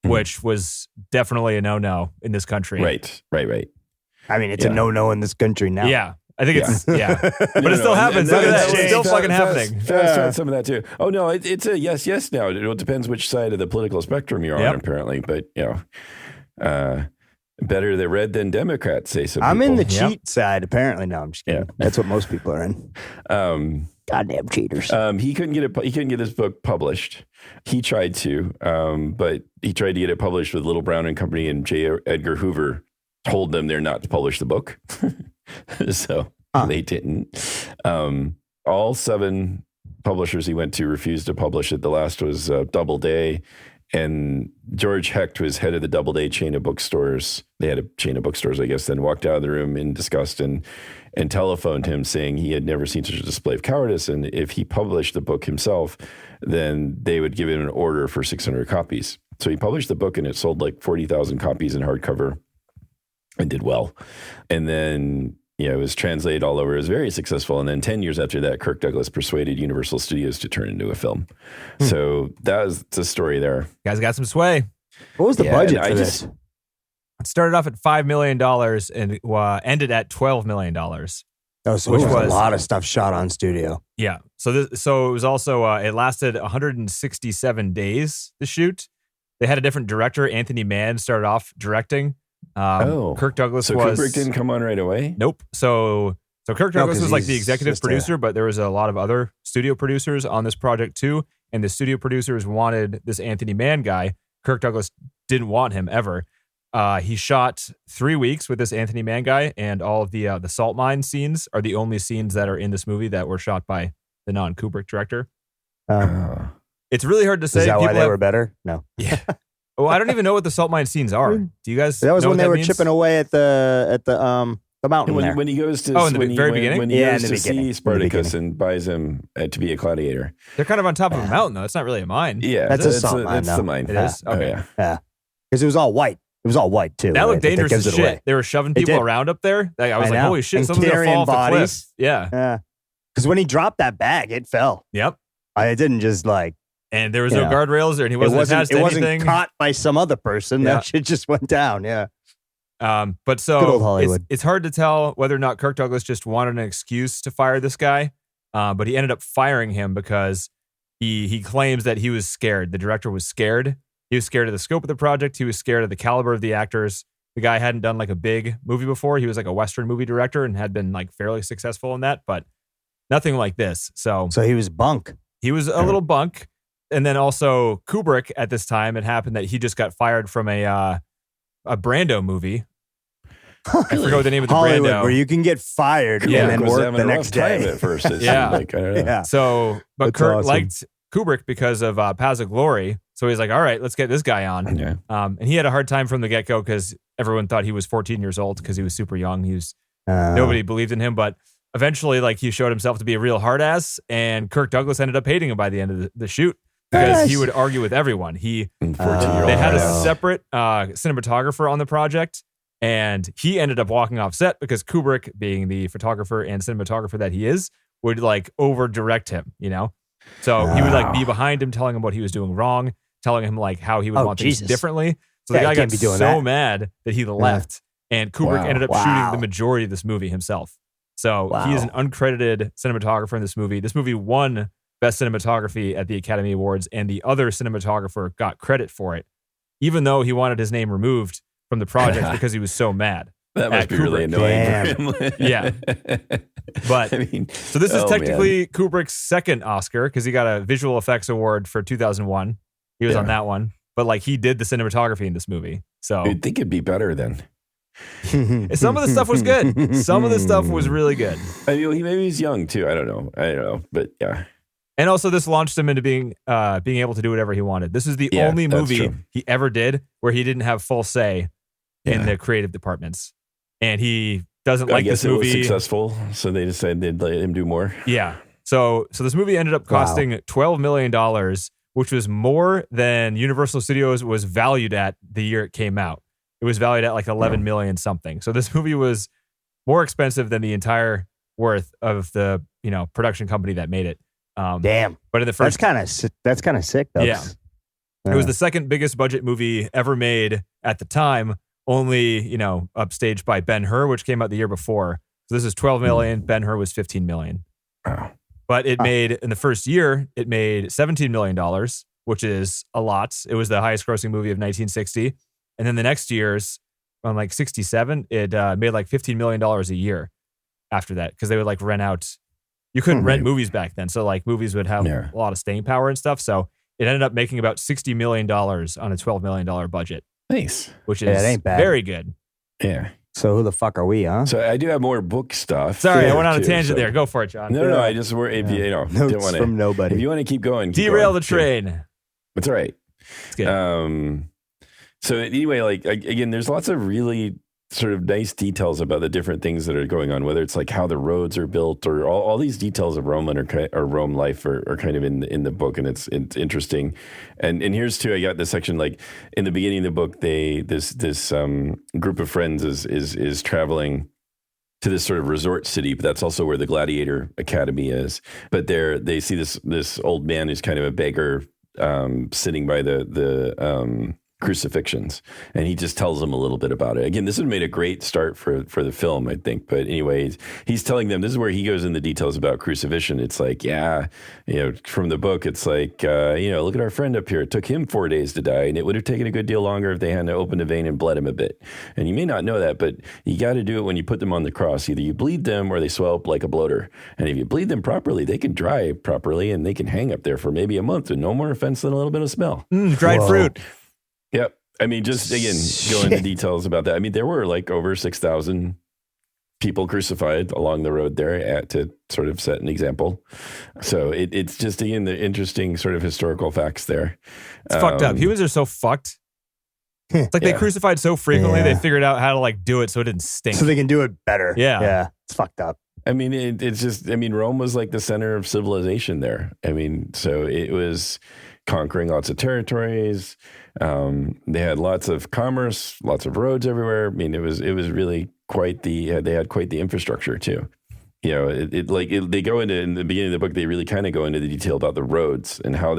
which was definitely a no-no in this country. Right. I mean, it's a no-no in this country now. Yeah. I think it's, but it still happens. Look at that. It's still fucking happening. Fast some of that too. Oh, no, it's a yes now. It depends which side of the political spectrum you're on, apparently. But, better the red than Democrats, say some people. I'm in the cheat side, apparently. No, I'm just kidding. Yeah. That's what most people are in. Goddamn cheaters. He couldn't get his book published. He tried to, but he tried to get it published with Little Brown and Company, and J. Edgar Hoover told them they're not to publish the book. So they didn't. All 7 publishers he went to refused to publish it. The last was Doubleday, and George Hecht was head of the Doubleday chain of bookstores. They had a chain of bookstores, I guess, then walked out of the room in disgust and telephoned him saying he had never seen such a display of cowardice, and if he published the book himself, then they would give him an order for 600 copies. So he published the book, and it sold like 40,000 copies in hardcover and did well. And then, it was translated all over. It was very successful. And then 10 years after that, Kirk Douglas persuaded Universal Studios to turn it into a film. So that was the story there. You guys got some sway. What was the budget for this? It started off at $5 million and ended at $12 million. So which was a lot of stuff shot on studio. Yeah. So it was also, it lasted 167 days to shoot. They had a different director. Anthony Mann started off directing. Kirk Douglas was... Kubrick didn't come on right away? Nope. So Kirk Douglas was like the executive producer, but there was a lot of other studio producers on this project too. And the studio producers wanted this Anthony Mann guy. Kirk Douglas didn't want him ever. He shot 3 weeks with this Anthony Mann guy, and all of the salt mine scenes are the only scenes that are in this movie that were shot by the non-Kubrick director. It's really hard to say. Is that why they were better? No. Yeah. Well, I don't even know what the salt mine scenes are. Do you guys? That was know when what they were means? chipping away at the mountain there. When he goes to in the very beginning. When he goes to see Spartacus and buys him to be a gladiator. They're kind of on top of a mountain, though. It's not really a mine. Yeah, that's a salt mine. It's the mine. It is. Okay. Yeah, because it was all white. It was all white too. That looked right? dangerous as shit. Away. They were shoving people around up there. I was like, holy shit, someone's going to fall off the cliff. Yeah. Because when he dropped that bag, it fell. Yep. It didn't just like... And there was no guardrails there, and he wasn't attached to anything. It wasn't caught by some other person. That shit just went down, But so good old Hollywood. It's hard to tell whether or not Kirk Douglas just wanted an excuse to fire this guy, but he ended up firing him because he claims that he was scared. The director was scared. He was scared of the scope of the project. He was scared of the caliber of the actors. The guy hadn't done like a big movie before. He was like a Western movie director and had been like fairly successful in that, but nothing like this. So he was bunk. He was a little bunk. And then also Kubrick at this time, it happened that he just got fired from a Brando movie. I forgot what the name of the Hollywood, Brando. where you can get fired and then work the next day. At first, it like, I don't know. But That's Kurt awesome. liked Kubrick because of Paths of Glory. So he's like, all right, let's get this guy on. Yeah. And he had a hard time from the get-go because everyone thought he was 14 years old because he was super young. Nobody believed in him, but eventually like he showed himself to be a real hard ass, and Kirk Douglas ended up hating him by the end of the shoot because he would argue with everyone. They had a separate cinematographer on the project, and he ended up walking off set because Kubrick, being the photographer and cinematographer that he is, would like over direct him, you know? So he would like be behind him, telling him what he was doing wrong, telling him like how he would want things differently. So the guy got so mad that he left, and Kubrick ended up shooting the majority of this movie himself. So he is an uncredited cinematographer in this movie. This movie won Best Cinematography at the Academy Awards, and the other cinematographer got credit for it, even though he wanted his name removed from the project because he was so mad. That must be Kubrick. Really annoying for him. Yeah. But so this is technically Kubrick's second Oscar because he got a visual effects award for 2001. He was on that one. But like he did the cinematography in this movie. So you'd think it'd be better then. Some of the stuff was good. Some of the stuff was really good. I mean, maybe he's young too. I don't know. But yeah. And also this launched him into being able to do whatever he wanted. This is the only movie he ever did where he didn't have full say in the creative departments. And he doesn't like this movie. It was successful, so they decided they'd let him do more. Yeah. So this movie ended up costing $12 million, which was more than Universal Studios was valued at the year it came out. It was valued at like 11 million something. So this movie was more expensive than the entire worth of the production company that made it. Damn. But in the first, that's kind of sick though. Yeah. It was the second biggest budget movie ever made at the time. Only, upstaged by Ben-Hur, which came out the year before. So this is 12 million. Ben-Hur was 15 million. Wow. But it made, in the first year, it made $17 million, which is a lot. It was the highest grossing movie of 1960. And then the next year's, on like 67, it made like $15 million a year after that. Because they would like rent out, you couldn't rent movies back then. So like movies would have a lot of staying power and stuff. So it ended up making about $60 million on a $12 million budget. Nice. Which is ain't bad. Very good. Yeah. So who the fuck are we, huh? So I do have more book stuff. Sorry, I went on a tangent there. Go for it, John. No, I just were if Notes didn't want to from nobody. If you want to keep going, derail the train. That's all right. It's good. So anyway, like again, there's lots of really sort of nice details about the different things that are going on, whether it's like how the roads are built or all these details of Roman or Rome life are kind of in the book, and it's interesting. And here's too, I got this section like in the beginning of the book, this group of friends is traveling to this sort of resort city, but that's also where the Gladiator Academy is. But they see this old man who's kind of a beggar sitting by the crucifixions, and he just tells them a little bit about it. Again, this would have made a great start for the film, I think. But anyways, he's telling them, this is where he goes in the details about crucifixion. It's like, from the book, it's like, look at our friend up here. It took him 4 days to die, and it would have taken a good deal longer if they hadn't opened a vein and bled him a bit. And you may not know that, but you got to do it when you put them on the cross. Either you bleed them or they swell up like a bloater. And if you bleed them properly, they can dry properly, and they can hang up there for maybe a month with no more offense than a little bit of smell. Dried fruit. Yep. I mean, just again, go into details about that. I mean, there were like over 6,000 people crucified along the road there to sort of set an example. So it's just, again, the interesting sort of historical facts there. It's fucked up. Humans are so fucked. It's like they crucified so frequently, they figured out how to like do it so it didn't stink. So they can do it better. Yeah. It's fucked up. I mean, it's just, I mean, Rome was like the center of civilization there. I mean, so it was conquering lots of territories. They had lots of commerce, lots of roads everywhere. I mean, it was really quite they had quite the infrastructure too. You know, they go into, in the beginning of the book, they really kind of go into the detail about the roads and how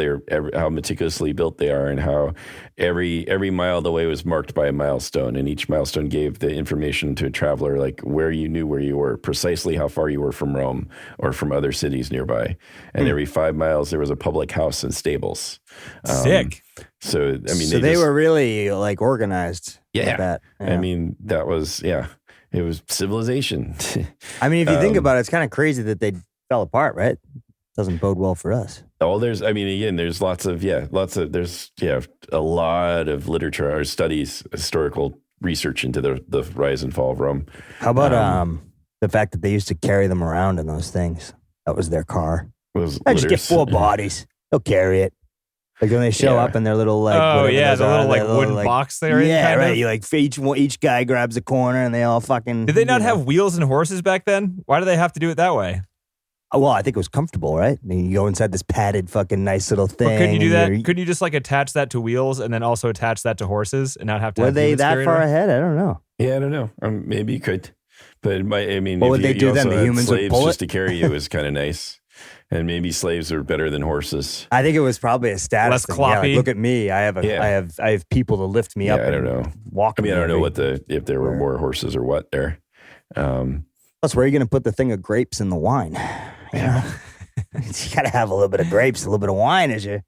how meticulously built they are, and how every mile of the way was marked by a milestone, and each milestone gave the information to a traveler, like where you knew where you were, precisely how far you were from Rome or from other cities nearby. And every 5 miles there was a public house and stables. Sick. So I mean, they were really like organized. Yeah. Like that. Yeah. I mean, that was It was civilization. I mean, if you think about it, it's kind of crazy that they fell apart, right? Doesn't bode well for us. Oh, there's a lot of literature or studies, historical research into the rise and fall of Rome. How about the fact that they used to carry them around in those things? That was their car. I just get 4 bodies. They'll carry it. Like when they show up in their little like the little wooden box they're in. Yeah, kind right. of. You like each guy grabs a corner and they all fucking. Did they not have wheels and horses back then? Why do they have to do it that way? Well, I think it was comfortable, right? I mean, you go inside this padded fucking nice little thing. Or couldn't you do that? Couldn't you just like attach that to wheels and then also attach that to horses and not have to? Were they that far ahead? I don't know. Yeah, I don't know. Maybe you could, but I mean, what would they do then? The humans would pull it just to carry you is kind of nice. And maybe slaves are better than horses. I think it was probably a status less thing. cloppy. Yeah, like, look at me. I have people to lift me up. I don't know. Walk. I mean, I don't know if there were more horses or what there. Plus, where are you going to put the thing of grapes in the wine? You know, you got to have a little bit of grapes, a little bit of wine as you're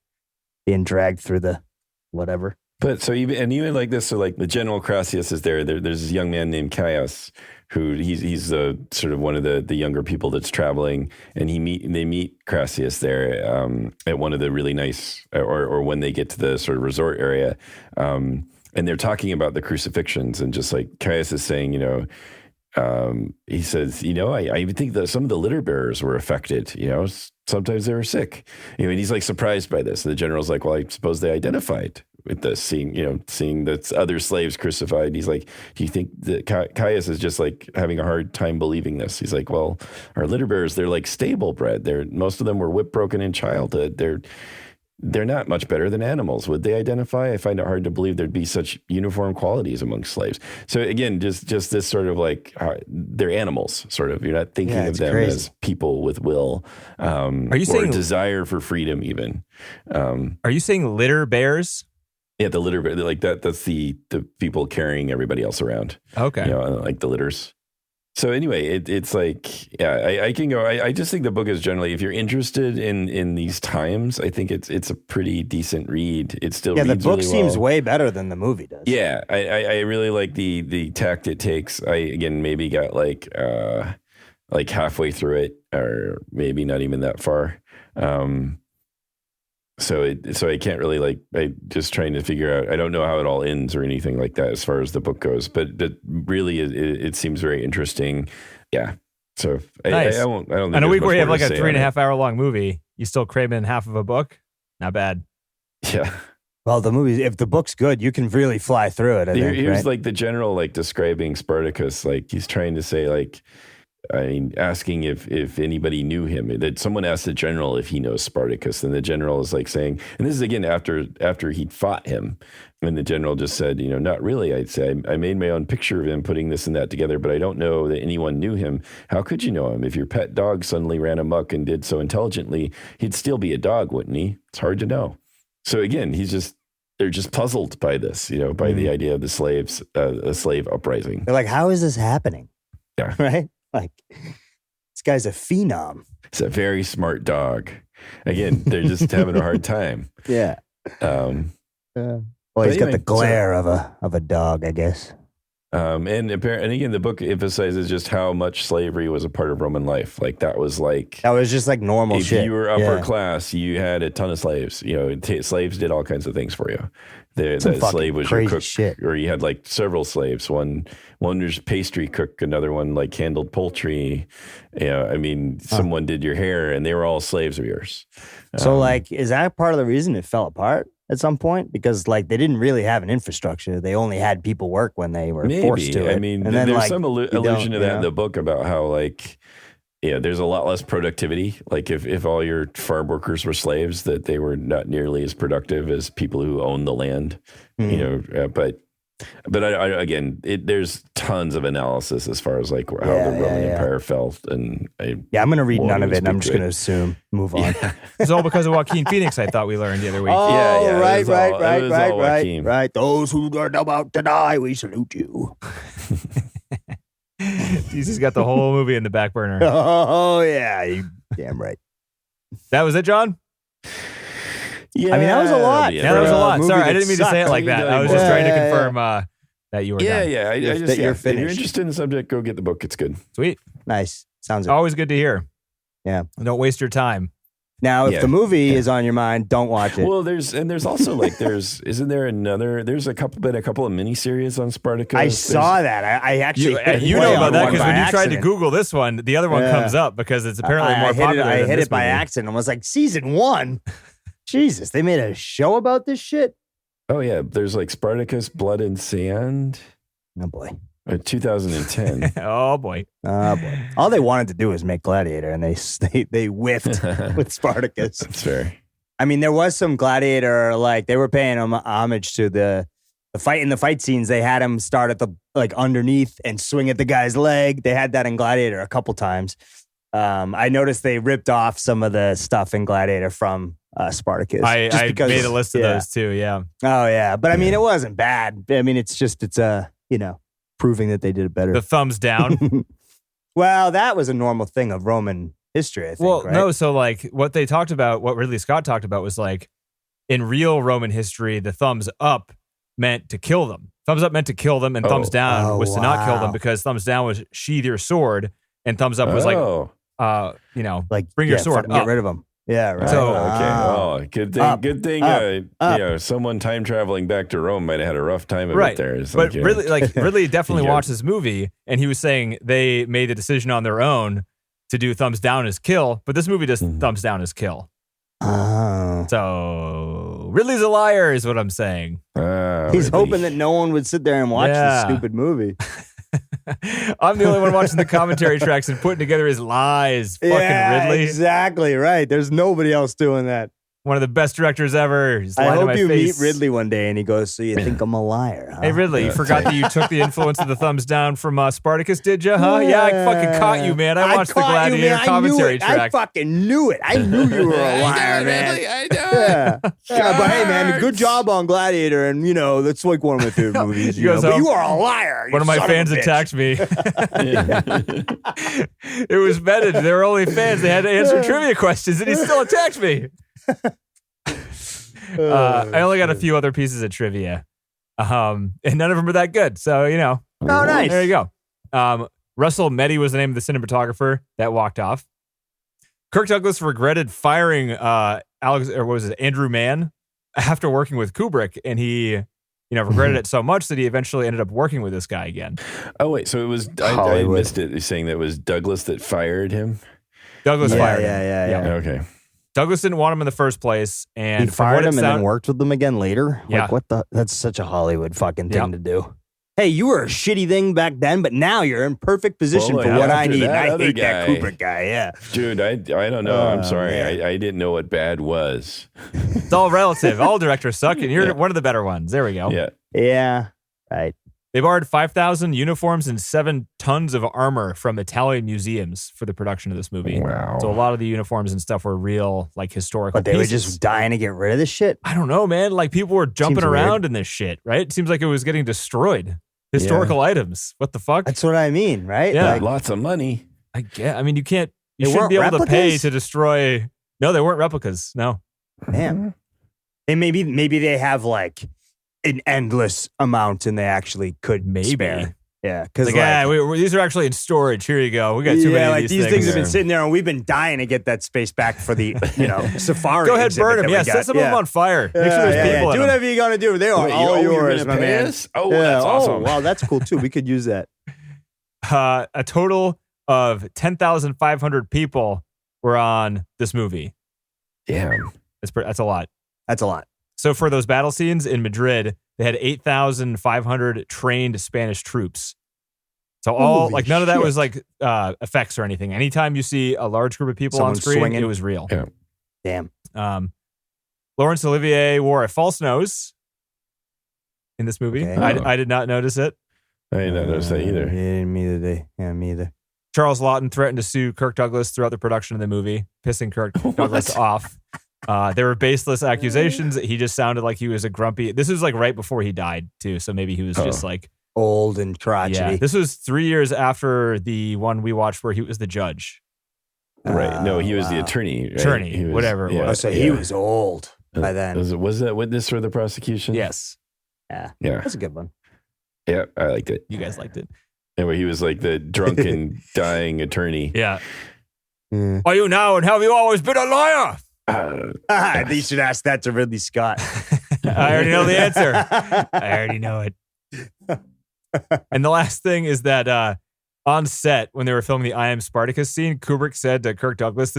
being dragged through the whatever. But so even like this, so like the General Crassius is there. There's this young man named Caius, who he's sort of one of the younger people that's traveling, and they meet Crassius there at one of the really nice, or when they get to the sort of resort area, and they're talking about the crucifixions, and just like Caius is saying, he says, I even think that some of the litter bearers were affected. Sometimes they were sick. And he's like surprised by this. And the general's like, well, I suppose they identified with this, seeing the other slaves crucified. He's like, do you think that Caius is just like having a hard time believing this? He's like, well, our litter bearers, they're like stable bred. Most of them were whip broken in childhood. They're not much better than animals. Would they identify? I find it hard to believe there'd be such uniform qualities among slaves. So again, just this sort of like, they're animals, sort of. You're not thinking of them as people with will, are you saying desire for freedom even. Are you saying litter bears? Yeah, the litter bear, like that's the people carrying everybody else around. Okay. Like the litters. So anyway, it's like, I can go. I just think the book is generally, if you're interested in these times, I think it's a pretty decent read. It still reads the book really seems well. way better than the movie does. Yeah, I really like the tact it takes. I again maybe got like halfway through it, or maybe not even that far. So I can't really I just trying to figure out, I don't know how it all ends or anything like that as far as the book goes, but really it seems very interesting. Yeah. So nice. I don't think on a week where you have like a 3.5 hour long movie, you still cram in half of a book. Not bad. Yeah. Well, the movie, if the book's good, you can really fly through it. I think, Here's right? like the general, like describing Spartacus, like he's trying to say asking if anybody knew him, that someone asked the general if he knows Spartacus, and the general is like saying, and this is again after he'd fought him, and the general just said, not really. I'd say I made my own picture of him putting this and that together, but I don't know that anyone knew him. How could you know him? If your pet dog suddenly ran amok and did so intelligently, he'd still be a dog, wouldn't he? It's hard to know. So again, they're just puzzled by this, by the idea of the slaves, a slave uprising. They're like, how is this happening? Yeah. Right? Like, this guy's a phenom. It's a very smart dog. Again, they're just having a hard time. Yeah. Well, he's got the glare of a dog, I guess. And again, the book emphasizes just how much slavery was a part of Roman life. Like that was just like normal shit. If you were upper class, you had a ton of slaves. Slaves did all kinds of things for you. That slave was your cook, shit. Or you had like several slaves. One was pastry cook, another one like handled poultry. Someone did your hair, and they were all slaves of yours. So is that part of the reason it fell apart at some point? Because they didn't really have an infrastructure. They only had people work when they were forced to it. And then there's some allusion to that in the book about how there's a lot less productivity. Like if all your farm workers were slaves, that they were not nearly as productive as people who own the land. But again, there's tons of analysis as far as like how the Roman Empire felt, and I'm going to read none of it. And I'm just going to assume move on. It's all because of Joaquin Phoenix. I thought we learned the other week. Oh, right. Those who are about to die, we salute you. He's got the whole movie in the back burner. Oh yeah, you damn right. That was it, John? Yeah, I mean that was a lot. Yeah, that was a lot. Sorry, I didn't mean to say it like that. I was just trying to confirm that you were done. I just that you're finished. If you're interested in the subject, go get the book. It's good. Sweet. Nice. Sounds good. Always good to hear. Yeah. Don't waste your time. Now, if the movie is on your mind, don't watch it. Well, there's also like isn't there another? There's a couple of miniseries on Spartacus. I saw that. I actually you know about that because when you tried to Google this one, the other one comes up because it's apparently more popular. I hit it by movie. accident and was like, season 1. Jesus, they made a show about this shit. Oh yeah, there's like Spartacus, Blood and Sand. Oh boy. 2010. Oh boy. All they wanted to do was make Gladiator, and they whiffed with Spartacus. That's fair. I mean, there was some Gladiator, like they were paying homage to the fight. In the fight scenes, they had him start at the like underneath and swing at the guy's leg. They had that in Gladiator a couple times. I noticed they ripped off some of the stuff in Gladiator from Spartacus. I made a list of those too. Yeah. Oh yeah, but I mean, it wasn't bad. I mean, it's proving that they did it better. The thumbs down. Well, that was a normal thing of Roman history, I think. Well, right? no. So like what they talked about, what Ridley Scott talked about was like in real Roman history, the thumbs up meant to kill them. Thumbs up meant to kill them, and thumbs down was to not kill them, because thumbs down was sheathe your sword, and thumbs up was like bring your sword up. Get rid of them. Yeah, right. So, good thing. Someone time traveling back to Rome might have had a rough time of it there. It's but Ridley definitely watched this movie, and he was saying they made the decision on their own to do thumbs down as kill, but this movie does thumbs down as kill. Oh. So Ridley's a liar, is what I'm saying. He's hoping that no one would sit there and watch this stupid movie. I'm the only one watching the commentary tracks and putting together his lies. Fucking Ridley. Exactly right. There's nobody else doing that. One of the best directors ever. I hope you meet Ridley one day and he goes, so you think I'm a liar, huh? Hey, Ridley, you forgot that you took the influence of the thumbs down from Spartacus, did you, huh? Yeah, I fucking caught you, man. I watched the Gladiator commentary track. I fucking knew it. I knew you were a liar, man. I know. Yeah, but hey, man, good job on Gladiator, and that's like one of my favorite movies. But you are a liar. One of my fans attacked me. It was vetted. They were only fans. They had to answer trivia questions, and he still attacked me. I only got a few other pieces of trivia, and none of them are that good. So Oh, nice. There you go. Russell Meddy was the name of the cinematographer that walked off. Kirk Douglas regretted firing Andrew Mann after working with Kubrick, and he regretted it so much that he eventually ended up working with this guy again. Oh wait, so it was I missed it. You're saying that it was Douglas that fired him? Douglas fired him. Yeah. Okay. Douglas didn't want him in the first place, and he fired him and then worked with them again later. Yeah. Like, what the? That's such a Hollywood fucking thing to do. Hey, you were a shitty thing back then, but now you're in perfect position for what I need. I hate that Kubrick guy. Yeah, dude, I don't know. I'm sorry, I didn't know what bad was. It's all relative. All directors suck, and you're one of the better ones. There we go. Yeah, right. They borrowed 5,000 uniforms and 7 tons of armor from Italian museums for the production of this movie. Wow. So a lot of the uniforms and stuff were real, like, historical But they were just dying to get rid of this shit? I don't know, man. Like, people were jumping around in this shit, right? It seems like it was getting destroyed. Historical items. What the fuck? That's what I mean, right? Yeah. Like, lots of money. I get. I mean, you shouldn't be able to pay to destroy. No, they weren't replicas. No. Damn. And maybe they have like an endless amount, and they actually could spare. Yeah, because these are actually in storage. Here you go. We got too many of these things have been sitting there, and we've been dying to get that space back for the safari. Go ahead, burn them. Yeah, set some of them on fire. Make sure there's people in do whatever you're gonna do. They are all yours, my man. Oh, that's awesome. Oh, wow, that's cool too. We could use that. A total of 10,500 people were on this movie. Damn, that's a lot. That's a lot. So for those battle scenes in Madrid, they had 8,500 trained Spanish troops. So all Holy like none of that shit. was like effects or anything. Anytime you see a large group of people Someone on screen, swinging. it was real. Yeah. Damn. Laurence Olivier wore a false nose in this movie. Okay. I did not notice it. I did not notice that either. Yeah, me either. Charles Lawton threatened to sue Kirk Douglas throughout the production of the movie, pissing Kirk Douglas off. There were baseless accusations. He just sounded like he was a grumpy. This was like right before he died too, so maybe he was just like Old and crotchety. yeah. This was 3 years after the one we watched where he was the judge. Right. No, he was the wow. attorney. Right? Attorney, He was, whatever it yeah, was. Oh, so he was old by then. Was that witness for the prosecution? Yes, Yeah. Yeah. That's a good one. Yeah, I liked it. you guys liked it. Anyway, he was like the drunken, dying attorney. Yeah. Yeah. Are you now and have you always been a liar? I think you should ask that to Ridley Scott. I already know the answer. I already know it. And the last thing is that on set, when they were filming the I Am Spartacus scene, Kubrick said to Kirk Douglas,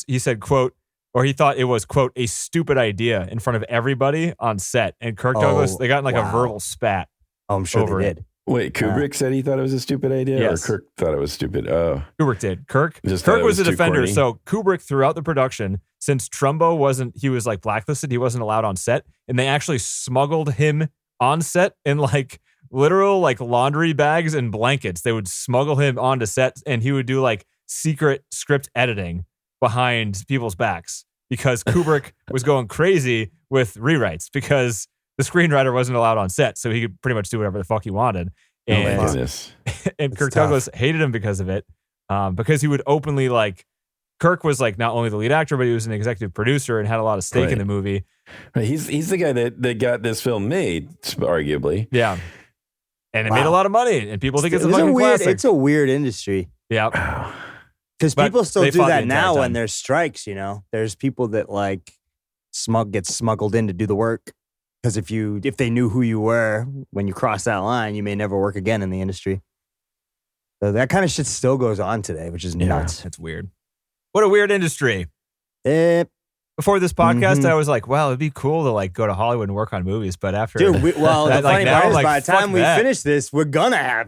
he said, quote, or he thought it was, quote, a stupid idea in front of everybody on set. And Kirk Douglas, they got in like a verbal spat. Oh, I'm sure over they it. did. Wait, Kubrick said he thought it was a stupid idea? Yes. Or Kirk thought it was stupid? Oh. Kubrick did. Kirk Just thought it was was the too defender. corny. So Kubrick, throughout the production, since Trumbo he was like blacklisted, he wasn't allowed on set. And they actually smuggled him on set in like literal like laundry bags and blankets. They would smuggle him onto set and he would do like secret script editing behind people's backs because Kubrick was going crazy with rewrites because the screenwriter wasn't allowed on set. So he could pretty much do whatever the fuck he wanted. Oh, my And, goodness. and That's Kirk tough. Douglas hated him because of it. Because he would openly like, Kirk was like not only the lead actor, but he was an executive producer and had a lot of stake in Right. the movie. Right, he's the guy that got this film made, arguably. Yeah. And it Wow. made a lot of money, and people think it's a It's fucking weird. classic. It's a weird industry Yeah. because But people still they do fought the that entire now time. when there's strikes. You know, there's people that like get smuggled in to do the work because if they knew who you were when you cross that line, you may never work again in the industry. So that kind of shit still goes on today, which is nuts. That's weird. What a weird industry. Eh, Before this podcast, Mhm. I was like, well, it'd be cool to like go to Hollywood and work on movies. But after, dude, the That, like, funny now part I'm is like, by the fuck time we that. finish this, we're gonna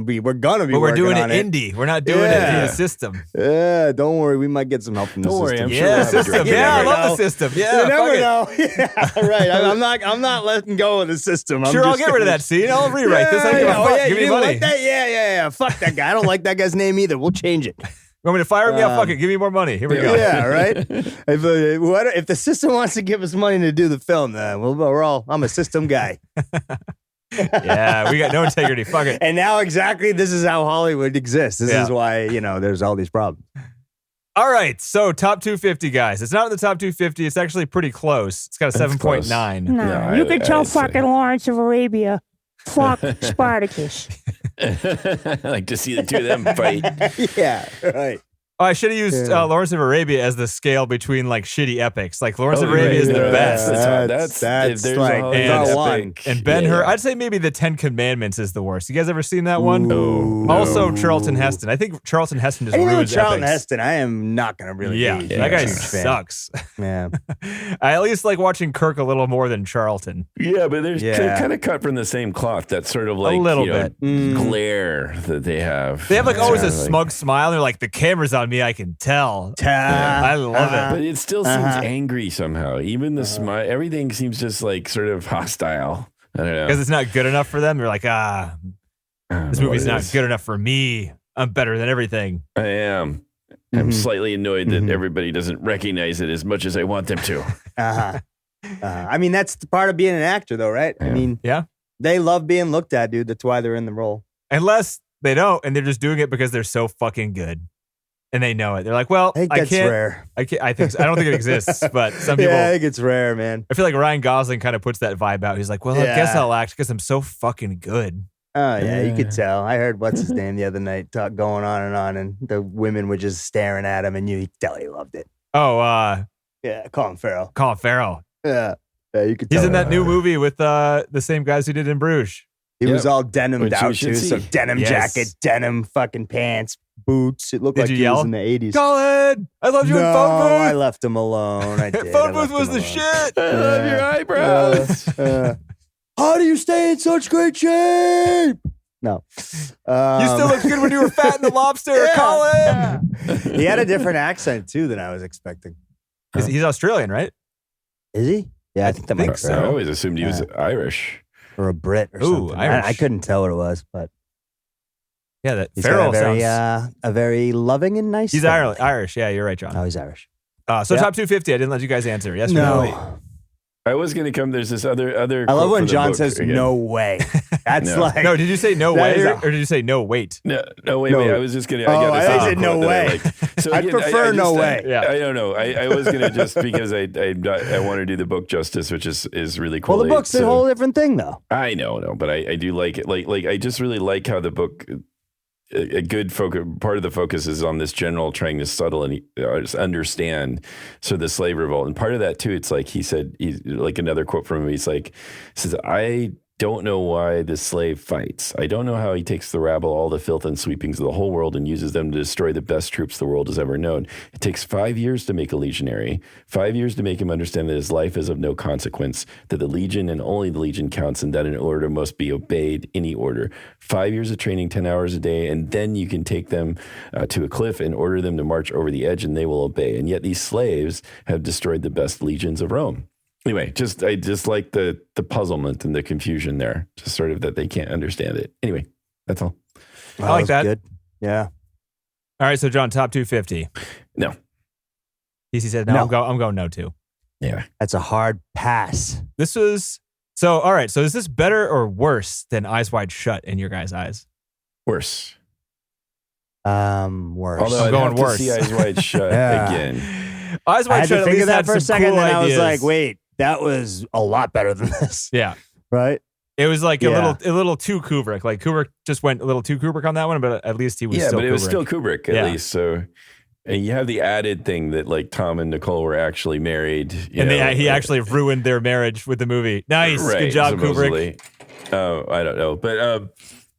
be but we're working doing on it indie. We're not doing it Yeah. via system. Yeah, don't worry, we might get some help from the Don't worry, system. I'm sure Yeah, we'll have a system. director. Yeah, I You love never the system. Yeah, you never fuck it. know. Yeah, right. I'm not letting go of the system. I'm Sure, I'll just get rid of gonna- that scene. I'll rewrite this. I don't Yeah, give a yeah, oh, fuck. yeah, Give you me didn't money. like that? Yeah. Fuck that guy. I don't like that guy's name either. We'll change it. You want me to fire him? Yeah, fuck it. Give me more money. Here we go. Yeah, right. If the system wants to give us money to do the film, then I'm a system guy. Yeah, we got no integrity. Fuck it. And now exactly this is how Hollywood exists. This Yeah. is why, there's all these problems. All right, so top 250, guys. It's not in the top 250. It's actually pretty close. It's got a That's 7.9. No, Yeah, you can tell I'd say. fucking Lawrence of Arabia. Fuck Spartacus. I like to see the two of them fight. Yeah, right. Oh, I should have used Yeah. Lawrence of Arabia as the scale between like shitty epics. Like Lawrence of Oh, Arabia right, is the yeah. best. That's That's there's like a Hollywood the one. epic. And Ben Yeah, Hur, yeah. I'd say maybe the 10 Commandments is the worst. You guys ever seen that one? No. Also, Charlton Heston. I think Charlton Heston just Anything with ruins Charlton epics. Heston, I am not going to really Yeah, be that guy a huge fan. sucks. Yeah. I at least like watching Kirk a little more than Charlton. Yeah, but they're Yeah. kind of cut from the same cloth. That sort of like little you know, bit. glare that they have. They have like always a It's like- smug smile. They're like, the camera's on me. I can tell. I love it. But it still seems Uh-huh. angry somehow. Even the smile, everything seems just like sort of hostile. I don't know. Because it's not good enough for them. They're like, I don't this know movie's what it not is. good enough for me. I'm better than everything. I am. I'm Mhm. slightly annoyed that Mhm. everybody doesn't recognize it as much as I want them to. Uh-huh. I mean, that's the part of being an actor, though, right? I Yeah. mean, Yeah. they love being looked at, dude. That's why they're in the role. Unless they don't, and they're just doing it because they're so fucking good. And they know it. They're like, well, I think I that's can't. rare. I can't. I don't think it exists, but some people. Yeah, I think it's rare, man. I feel like Ryan Gosling kind of puts that vibe out. He's like, well, I guess Yeah. I'll act because I'm so fucking good. Oh yeah, you could Yeah. tell. I heard what's his name the other night going on, and the women were just staring at him, and you could tell he loved it. Oh, Yeah, Colin Farrell. Colin Farrell. Yeah, you could. He's tell in that new movie with the same guys who did In Bruges. He was Yep. all denimed Which we out should too. So see. denim Yes. jacket, denim fucking pants, boots. It looked Did like you he yell? was in the 80s. Colin, I loved you No, in Phone Booth. I left him alone. I did. Phone I Booth left was him the alone. shit. I love your eyebrows. How do you stay in such great shape? No. You still look good when you were fat in the lobster, Colin. He had a different accent too than I was expecting. He's Australian, right? Is he? Yeah, I think that might be I right. always assumed he was Irish. Or a Brit or something. Irish. I couldn't tell what it was, but Yeah, that he's Farrell got a very loving and nice. He's family. Irish. Yeah, you're right, John. Oh, he's Irish. So top 250. I didn't let you guys answer. Yes or No. no? I was going to come. There's this other. I love quote when from the John book says again. no way. That's No. like No, did you say no That way is or did you say no wait? No, wait. I was just going to. Oh, I I said no way. So I'd prefer no way. Yeah. I don't know. I was going to just because I want to do the book justice, which is really cool. well, the book's a whole different thing, though. I know, but I do like it. Like I just really like how the book. A good focus. Part of the focus is on this general trying to subtle and just understand the slave revolt, and part of that too. It's like he's like another quote from him. He says, "I don't know why the slave fights. I don't know how he takes the rabble, all the filth and sweepings of the whole world, and uses them to destroy the best troops the world has ever known. It takes 5 years to make a legionary, 5 years to make him understand that his life is of no consequence, that the legion and only the legion counts, and that an order must be obeyed, any order. 5 years of training, 10 hours a day, and then you can take them to a cliff and order them to march over the edge, and they will obey. And yet these slaves have destroyed the best legions of Rome." Anyway, I just like the puzzlement and the confusion there, just sort of that they can't understand it. Anyway, that's all. I like that. Good. Yeah. All right, so John, top 250. No. DC said no. No. I'm going no too. Yeah. That's a hard pass. This was all right. So is this better or worse than Eyes Wide Shut in your guys' eyes? Worse. Worse. Although I'm I'd going have worse. to see Eyes Wide Shut Yeah. again. Eyes I Wide had Shut to at think least of that had for a some second, cool then I was ideas. like, wait, that was a lot better than this. Yeah. Right? It was like Yeah. a little too Kubrick. Like Kubrick just went a little too Kubrick on that one, but at least he was Yeah, still but it was Kubrick. still Kubrick at Yeah. least. So, and you have the added thing that like Tom and Nicole were actually married. And he actually ruined their marriage with the movie. Nice. Right, Good job, supposedly. Kubrick. Oh, I don't know. But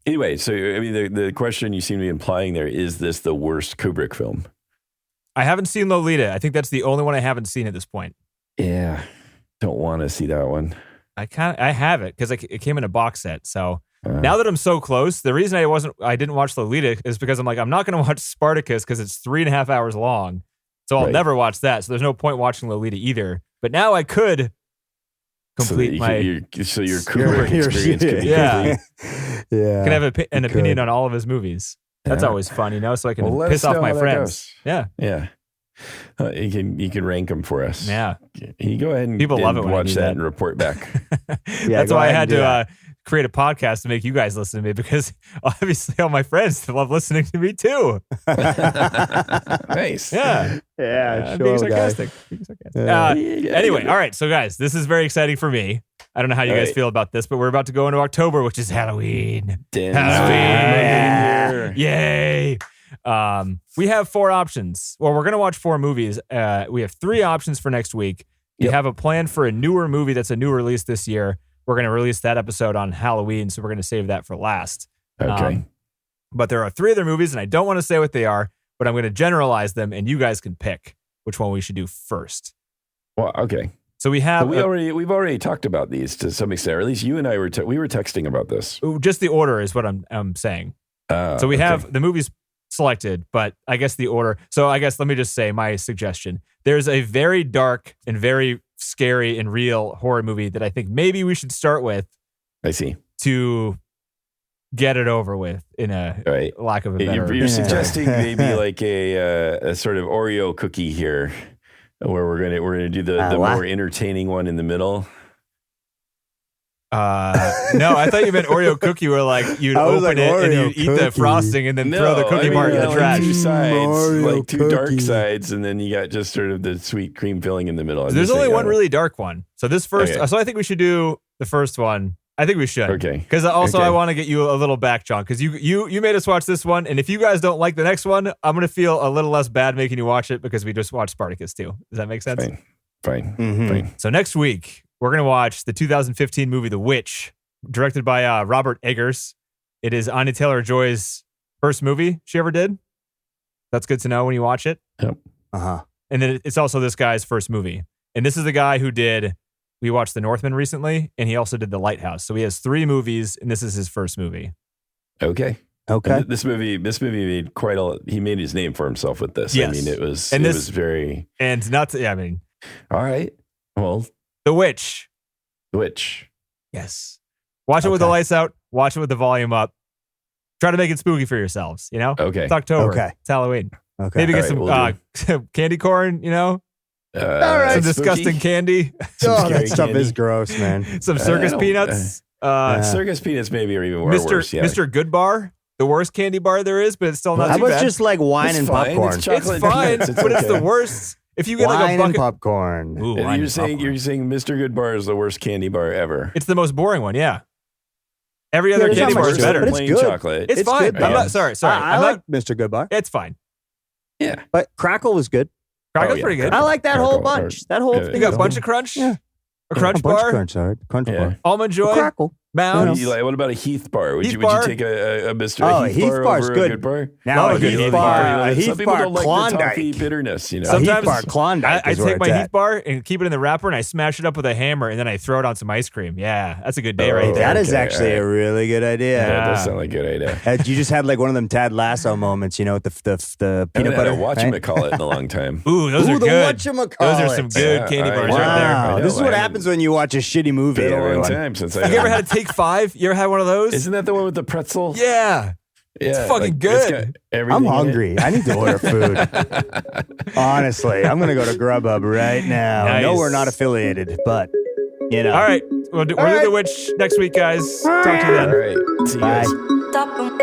anyway, so I mean, the question you seem to be implying there, is this the worst Kubrick film? I haven't seen Lolita. I think that's the only one I haven't seen at this point. Yeah. Don't want to see that one. I have it because it came in a box set. So now that I'm so close, the reason I didn't watch Lolita is because I'm like, I'm not going to watch Spartacus because it's 3.5 hours long. So I'll Right. never watch that. So there's no point watching Lolita either. But now I could complete your Kubrick Your- experience could be Yeah. complete. Yeah. can have an opinion could. on all of his movies. That's Yeah. always fun, so I can Well, let piss us off know my how that friends. goes. Yeah, Yeah. You can rank them for us. yeah. You go ahead and People love it when I watch do that that. and report back. That's go why I ahead had and do to that. create a podcast to make you guys listen to me because obviously all my friends love listening to me too. Nice. Yeah, Yeah, being sure, guy. sarcastic. Yeah. Anyway, all right. So guys, this is very exciting for me. I don't know how you All guys right. feel about this, but we're about to go into October, which is Halloween. Halloween. Yay! We have 4 options. Well, we're gonna watch 4 movies. We have 3 options for next week. We Yep. have a plan for a newer movie that's a new release this year. We're gonna release that episode on Halloween, so we're gonna save that for last. Okay. But there are 3 other movies, and I don't want to say what they are, but I'm gonna generalize them, and you guys can pick which one we should do first. Well, okay. So we have But we've already talked about these to some extent, or at least you and I were texting about this. just the order is what I'm saying. So we have the movies selected, but I guess the order. So I guess let me just say my suggestion. There's a very dark and very scary and real horror movie that I think maybe we should start with I see. to get it over with in a All right. lack of a better. You're suggesting maybe like a sort of Oreo cookie here, where we're gonna do the what? more entertaining one in the middle. No, I thought you meant Oreo cookie where like you'd I was open like, it and Oreo you'd eat the cookie. frosting and then throw the cookie part in the like trash. two sides, Oreo like two dark cookie. sides, and then you got just sort of the sweet cream filling in the middle. I'm There's just only saying, one really dark one. So this first, Okay. so I think we should do the first one. I think we should. Okay. Because also Okay. I want to get you a little back, John, because you made us watch this one, and if you guys don't like the next one, I'm gonna feel a little less bad making you watch it because we just watched Spartacus too. Does that make sense? Fine. Mhm. Fine. So next week we're gonna watch the 2015 movie The Witch, directed by Robert Eggers. It is Anya Taylor-Joy's first movie she ever did. That's good to know when you watch it. Uh-huh. And then it's also this guy's first movie. And this is the guy who we watched The Northman recently, and he also did The Lighthouse. So he has 3 movies, and this is his first movie. Okay. Okay. And this movie made he made his name for himself with this. Yes. I mean, it was very. And not to, yeah, I mean, All right. Well, The Witch. which? Yes. Watch it with the lights out. Watch it with the volume up. Try to make it spooky for yourselves, you know? Okay. It's October. Okay. It's Halloween. Okay. Maybe get All right, some candy corn, you know? All right. Some disgusting candy. Oh, scary that stuff candy. is gross, man. Some circus don't- peanuts. Circus peanuts maybe are even worse. Yeah. Mr. Good Bar. The worst candy bar there is, but it's still not How too about bad. just like wine It's and fine. popcorn? It's chocolate It's fine, peanuts. It's but it's okay. the worst. If you get like a Wine and bucket, popcorn. Ooh, And wine you're and saying popcorn. Mr. Good Bar is the worst candy bar ever. It's the most boring one. Yeah. Every other there's candy not bar much is to it, better. but it's Plain good. chocolate. It's fine. good, I'm though. not sorry. I I'm like not. Mr. Goodbar, It's fine. Yeah. but Crackle was good. Crackle's yeah. pretty good. I like that Crackle, whole bunch. That whole yeah, thing. You got was Bunch good. of Crunch. Yeah. A Crunch A bunch bar. of Crunch, sorry. Crunch Yeah. bar. Almond Joy. Crackle. Mounds. What about a Heath bar? Would Heath you bar? take a Mr. Oh, Heath Heath bar bar's over good. a good bar? Now Love a a good Heath Heath bar, bar. a Some Heath people bar don't like the Klondike. toffee bitterness, you know. A Heath Sometimes bar Klondike. I is where take my it's at. Heath bar and keep it in the wrapper and I smash it up with a hammer and then I throw it on some ice cream. Yeah, that's a good day right Oh, there. That is Okay, actually all a really good idea. That Yeah. does sound like a good idea. You just had like one of them Tad Lasso moments, you know, with the I peanut haven't butter. had a right? whatchamacallit in a long time. Ooh, those Ooh, are the good. whatchamacallit. Those are some good Yeah, candy I- bars wow. right there. Wow, I this is know, what I happens when you watch a shitty movie. Been a long Everyone. time since Have you ever had a Take 5? You ever had one of those? Isn't that the one with the pretzel? Yeah. Yeah, fucking good. got everything I'm in it. hungry. I need to order food. Honestly, I'm going to go to Grubhub right now. I know Nice. we're not affiliated, but, you know. All right. We'll do All right. The Witch next week, guys. Talk to you then. All right. See you Bye. guys. Stop 'em.